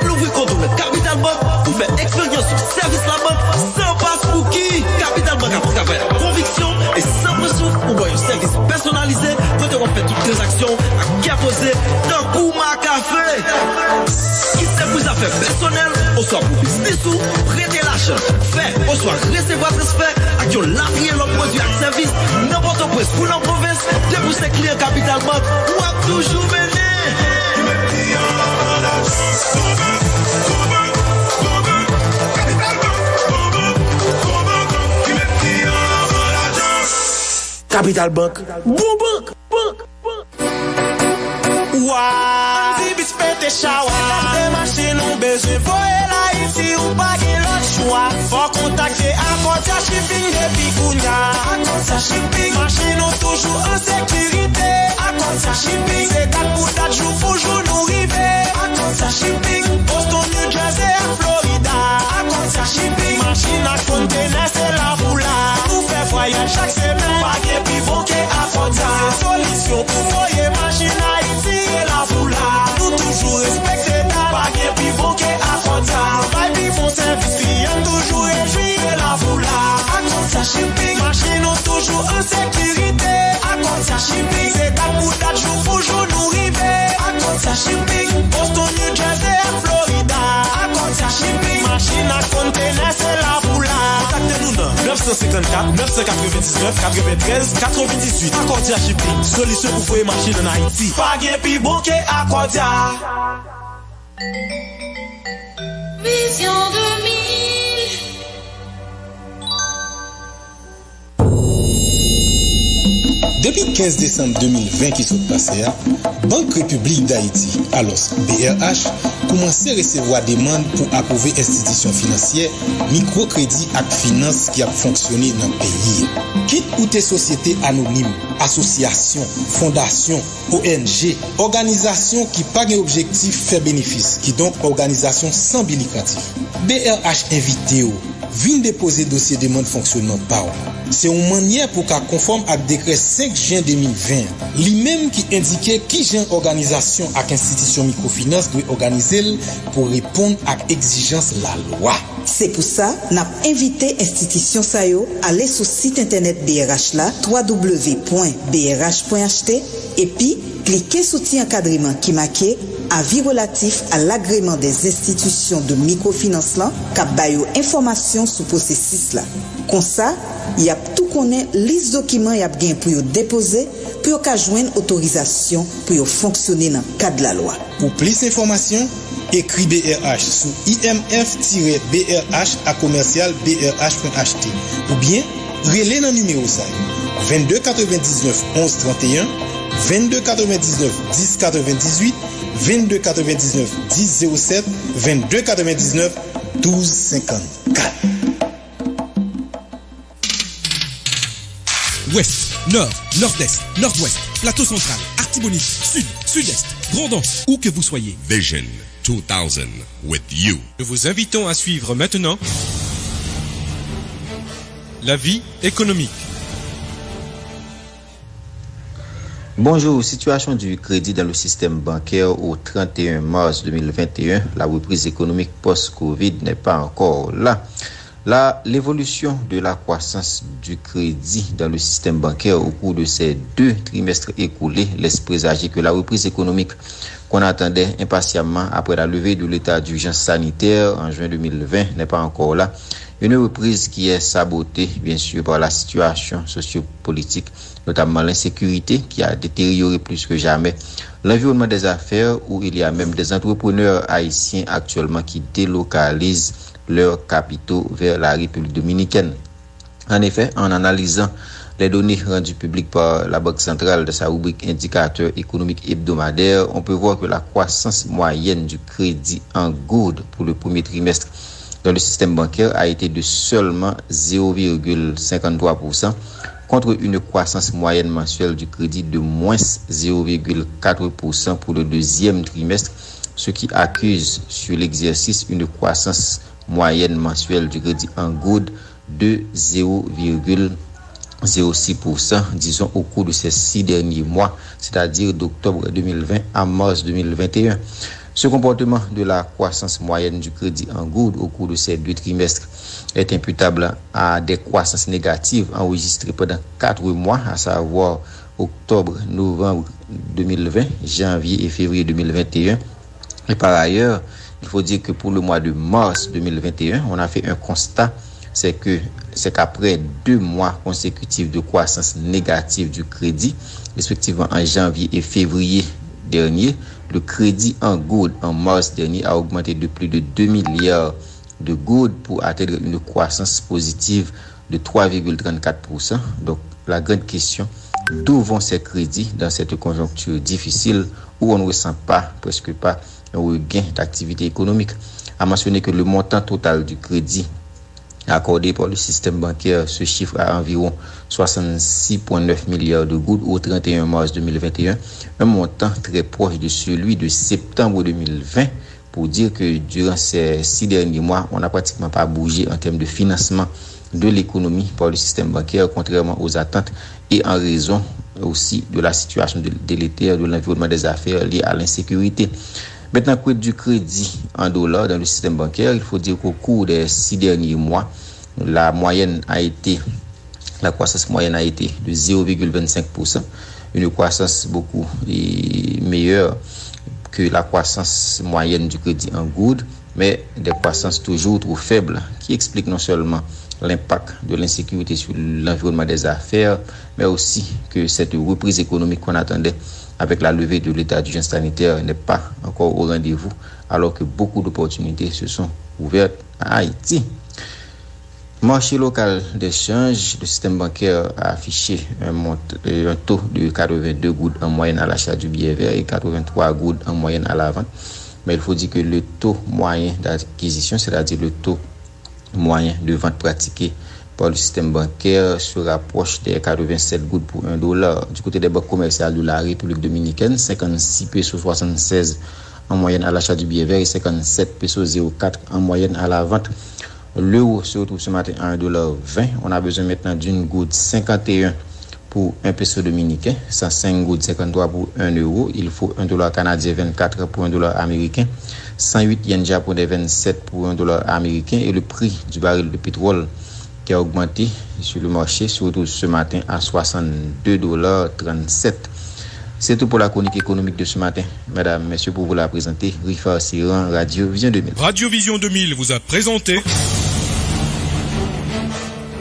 l'ouvrir compte Capital Bank pour faire expérience sur service la banque sans passe pour qui. Capital Bank a travaillé avec conviction et sans ressources pour voir un service personnalisé. Côté on fait toutes les actions à qui a posé d'un coup ma café. Qui c'est vous affaires personnelles, on soit pour business ou prêter l'argent. Fait, on soit recevoir transfert, à qui on l'appuie l'homme produit à service, n'importe où pour la province, de vous c'est client Capital Bank, ou a toujours mené. Capital Bank, bon banque. Ouah, si bis pète chawa, des machines ou besoin, faut là ici ou pas gen l'autre choix. Faut contacter Akontia Shipping depuis Kounia. Akontia Shipping, machine ou toujours en sécurité. Akontia Shipping, c'est 4 pour 4 jours pour jour nous river. Akontia Shipping, Boston, New Jersey, Florida. Akontia Shipping, machine à container, c'est la boula. Nous fait voyage chaque semaine, pas gen pivot que Akontia. C'est solution pour voyer machine à ici. La foula, nous toujours respecter ta bague pivot que Akontia. Vibe font service client toujours réjoui la foula. Akontia Shipping, machine toujours en sécurité. Akontia Shipping, c'est 4 pour 4 jours pour jour nous river. Akontia Shipping, Boston, New Jersey, Florida. Akontia Shipping, machine à container, c'est la foula. Contactez-nous dans 954 999 93 98. Akontia Shipping, solution pour foyer machine en Haïti. Bague pivot que Akontia. Vision 2000. Depuis 15 décembre 2020 qui s'est passé, Banque République d'Haïti, alors BRH, commençait à recevoir des demandes pour approuver institutions financières, microcrédit et finances qui a fonctionné dans le pays. Quitte ou tes sociétés anonymes, associations, fondations, ONG, organisations qui pas un objectif faire bénéfice, qui donc organisation sans but lucratif. BRH invité ou vient déposer dossier de demande fonctionnement par an. C'est une manière pour qu'à conforme avec décret 5 juin 2020, lui-même qui indiquait qui genre organisation avec institution microfinance doit organiser pour répondre à exigence la loi. C'est pour ça, n'a invité institution Sayo à aller sur site internet BRH là, www.brh.ht et puis cliquez sur petit encadrement qui marqué avis relatif à l'agrément des institutions de microfinance là, cap bayo information sur processus là. Comme ça, il y a tout connaît liste documents y a bien pour yo déposer pour yo joindre autorisation pour yo fonctionner dans cadre de la loi. Pour plus d'informations, écrit BRH sous imf-brh@commercial-brh.ht ou bien relais dans numéro ça 22 99 11 31 22 99 10 98 22 99 10 07 22 99 12 54. Ouest, Nord, Nord-Est, Nord-Ouest, Plateau Central, Artibonite, Sud, Sud-Est, Grand'Anse, où que vous soyez. Vision 2000 with you. Nous vous invitons à suivre maintenant la vie économique. Bonjour, situation du crédit dans le système bancaire au 31 mars 2021. La reprise économique post-Covid n'est pas encore là. L'évolution de la croissance du crédit dans le système bancaire au cours de ces 2 trimestres écoulés laisse présager que la reprise économique qu'on attendait impatiemment après la levée de l'état d'urgence sanitaire en juin 2020 n'est pas encore là. Une reprise qui est sabotée, bien sûr, par la situation sociopolitique, notamment l'insécurité qui a détérioré plus que jamais l'environnement des affaires, où il y a même des entrepreneurs haïtiens actuellement qui délocalisent leurs capitaux vers la République dominicaine. En effet, en analysant les données rendues publiques par la Banque centrale de sa rubrique indicateurs économiques hebdomadaires, on peut voir que la croissance moyenne du crédit en gourde pour le premier trimestre dans le système bancaire a été de seulement 0,53% contre une croissance moyenne mensuelle du crédit de moins 0,4% pour le deuxième trimestre, ce qui accuse sur l'exercice une croissance moyenne mensuelle du crédit en gourde de 0,06%, disons, au cours de ces 6 derniers mois, c'est-à-dire d'octobre 2020 à mars 2021. Ce comportement de la croissance moyenne du crédit en gourde au cours de ces 2 trimestres est imputable à des croissances négatives enregistrées pendant 4 mois, à savoir octobre, novembre 2020, janvier et février 2021. Et par ailleurs, il faut dire que pour le mois de mars 2021, on a fait un constat, c'est qu'après 2 mois consécutifs de croissance négative du crédit, respectivement en janvier et février dernier. Le crédit en good en mars dernier a augmenté de plus de 2 milliards de good pour atteindre une croissance positive de 3,34%. Donc, la grande question, d'où vont ces crédits dans cette conjoncture difficile où on ne ressent presque pas un regain d'activité économique? A mentionné que le montant total du crédit accordé par le système bancaire se chiffre à environ 66,9 milliards de gouttes au 31 mars 2021, un montant très proche de celui de septembre 2020, pour dire que durant ces 6 derniers mois, on n'a pratiquement pas bougé en termes de financement de l'économie par le système bancaire, contrairement aux attentes et en raison aussi de la situation délétère de l'environnement des affaires lié à l'insécurité. Maintenant, quid du crédit en dollars dans le système bancaire? Il faut dire qu'au cours des 6 derniers mois, la croissance moyenne a été de 0,25%, une croissance beaucoup meilleure que la croissance moyenne du crédit en good, mais des croissances toujours trop faibles, qui expliquent non seulement l'impact de l'insécurité sur l'environnement des affaires, mais aussi que cette reprise économique qu'on attendait avec la levée de l'état d'urgence sanitaire n'est pas encore au rendez-vous, alors que beaucoup d'opportunités se sont ouvertes à Haïti. Marché local d'échange, le système bancaire a affiché un taux de 82 gouttes en moyenne à l'achat du billet vert et 83 gouttes en moyenne à la vente. Mais il faut dire que le taux moyen d'acquisition, c'est-à-dire le taux moyen de vente pratiqué par le système bancaire, se rapproche des 87 gouttes pour $1. Du côté des banques commerciales de la République dominicaine, 56 pesos 76 en moyenne à l'achat du billet vert et 57 pesos 04 en moyenne à la vente. L'euro se retrouve ce matin à $1,20. On a besoin maintenant d'une goutte 51 pour 1 peso dominicain, 105 gouttes 53 pour 1 euro. Il faut $1 canadien 24 pour $1 américain, 108 yens japonais 27 pour $1 américain, et le prix du baril de pétrole qui a augmenté sur le marché se retrouve ce matin à $62,37. C'est tout pour la chronique économique de ce matin. Mesdames, messieurs, pour vous la présenter, Rifar Siran, Radio Vision 2000. Radio Vision 2000 vous a présenté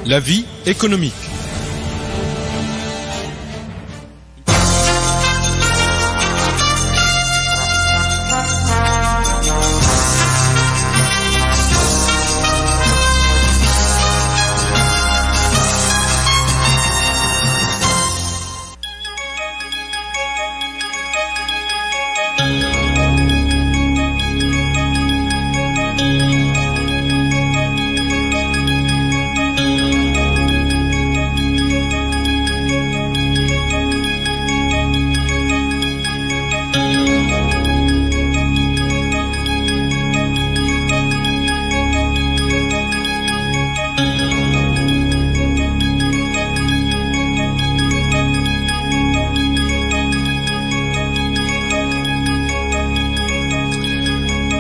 la vie économique.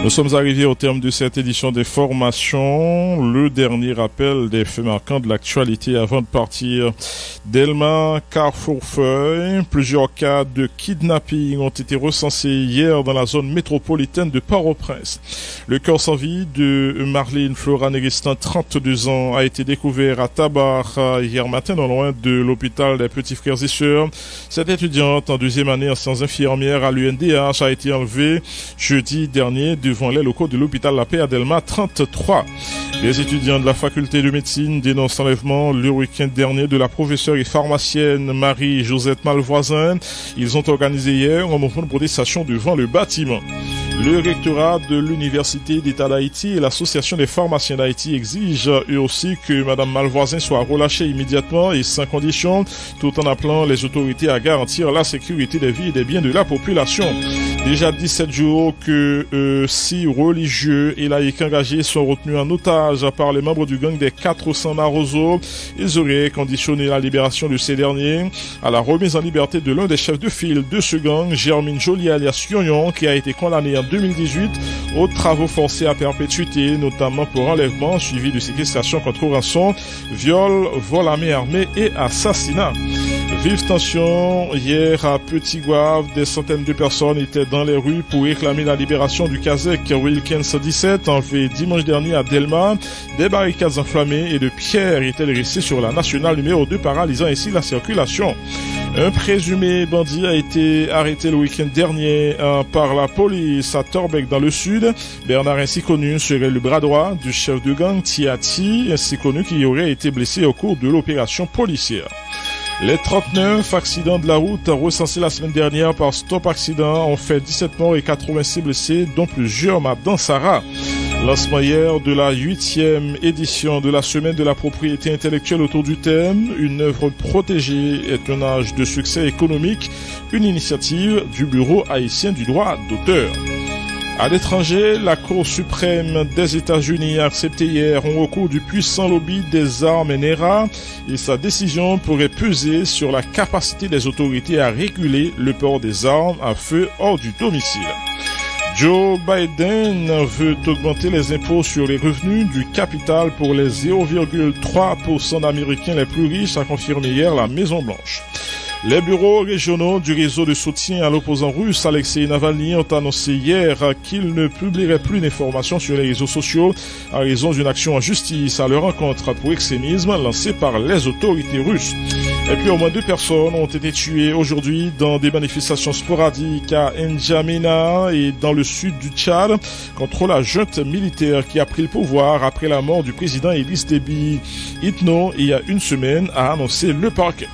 Nous sommes arrivés au terme de cette édition des formations. Le dernier rappel des faits marquants de l'actualité avant de partir. Delma, Carrefour-Feuille, plusieurs cas de kidnapping ont été recensés hier dans la zone métropolitaine de Port-au-Prince. Le corps sans vie de Marlene Flora Néristan, 32 ans, a été découvert à Tabar hier matin, non loin de l'hôpital des Petits Frères et Sœurs. Cette étudiante en 2e année en sciences infirmières à l'UNDH a été enlevée jeudi dernier devant les locaux de l'hôpital La Paix à Delma 33. Les étudiants de la faculté de médecine dénoncent l'enlèvement le week-end dernier de la professeure et pharmacienne Marie-Josette Malvoisin. Ils ont organisé hier un mouvement de protestation devant le bâtiment. Le rectorat de l'Université d'État d'Haïti et l'Association des pharmaciens d'Haïti exigent eux aussi que Madame Malvoisin soit relâchée immédiatement et sans condition, tout en appelant les autorités à garantir la sécurité des vies et des biens de la population. Déjà 17 jours que 6 religieux et laïcs engagés sont retenus en otage par les membres du gang des 400 Marozo. Ils auraient conditionné la libération de ces derniers à la remise en liberté de l'un des chefs de file de ce gang, Germine Joly alias Yoyon, qui a été condamné en 2018 aux travaux forcés à perpétuité, notamment pour enlèvement suivi de séquestration contre rançon, viol, vol à main armée et assassinat. Vive tension hier à Petit-Gouave, des centaines de personnes étaient dans les rues pour réclamer la libération du Kazek Wilkins 117 enlevé dimanche dernier à Delma. Des barricades enflammées et de pierres étaient dressées sur la nationale numéro 2, paralysant ainsi la circulation. Un présumé bandit a été arrêté le week-end dernier par la police à Torbec dans le sud. Bernard, ainsi connu, serait le bras droit du chef de gang Tiati, ainsi connu qui aurait été blessé au cours de l'opération policière. Les 39 accidents de la route recensés la semaine dernière par Stop Accident ont fait 17 morts et 86 blessés, dont plusieurs dans Sarah. Lancement hier de la 8e édition de la semaine de la propriété intellectuelle autour du thème « Une œuvre protégée est un âge de succès économique », une initiative du Bureau haïtien du droit d'auteur. À l'étranger, la Cour suprême des États-Unis a accepté hier un recours du puissant lobby des armes NRA et sa décision pourrait peser sur la capacité des autorités à réguler le port des armes à feu hors du domicile. Joe Biden veut augmenter les impôts sur les revenus du capital pour les 0,3% d'Américains les plus riches, a confirmé hier la Maison-Blanche. Les bureaux régionaux du réseau de soutien à l'opposant russe Alexei Navalny ont annoncé hier qu'ils ne publieraient plus d'informations sur les réseaux sociaux à raison d'une action en justice à leur encontre pour extrémisme lancée par les autorités russes. Et puis au moins 2 personnes ont été tuées aujourd'hui dans des manifestations sporadiques à N'Djamena et dans le sud du Tchad contre la junte militaire qui a pris le pouvoir après la mort du président Idriss Déby Itno il y a une semaine, a annoncé le parquet.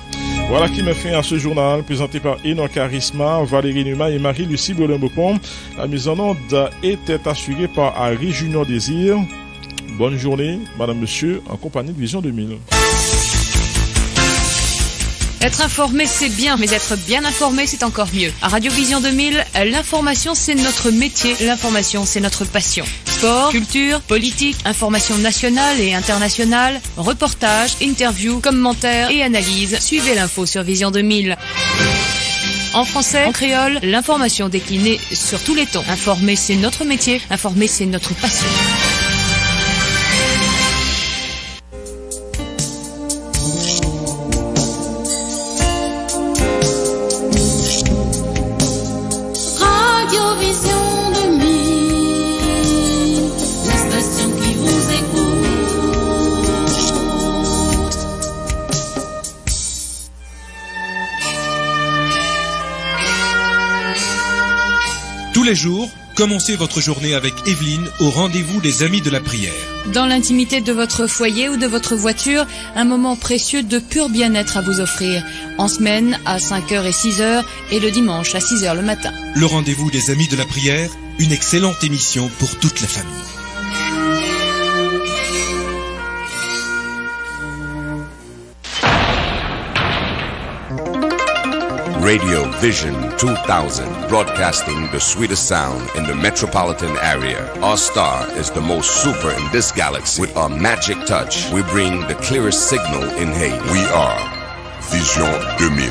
Voilà qui me fait à ce journal présenté par Enoch Charisma, Valérie Numa et Marie-Lucie Bolin-Bopon. La mise en onde était assurée par Harry Junior Désir. Bonne journée, madame, monsieur, en compagnie de Vision 2000. Être informé, c'est bien, mais être bien informé, c'est encore mieux. À Radio Vision 2000, l'information, c'est notre métier. L'information, c'est notre passion. Sport, culture, politique, information nationale et internationale, reportages, interviews, commentaires et analyses. Suivez l'info sur Vision 2000. En français, en créole, l'information déclinée sur tous les tons. Informer, c'est notre métier. Informer, c'est notre passion. Tous les jours, commencez votre journée avec Evelyne au rendez-vous des Amis de la Prière. Dans l'intimité de votre foyer ou de votre voiture, un moment précieux de pur bien-être à vous offrir. En semaine à 5h et 6h et le dimanche à 6h le matin. Le rendez-vous des Amis de la Prière, une excellente émission pour toute la famille. Radio Vision 2000, broadcasting the sweetest sound in the metropolitan area. Our star is the most super in this galaxy. With our magic touch, we bring the clearest signal in Haiti. We are Vision 2000.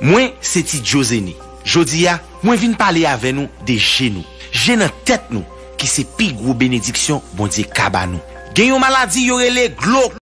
Moi, c'est Joseni. Jodia, moi vinn parler avec nous des genoux. J'ai dans tête nous qui c'est pi gros bénédiction bon Dieu kaba nous. Gen yon maladie yorele glo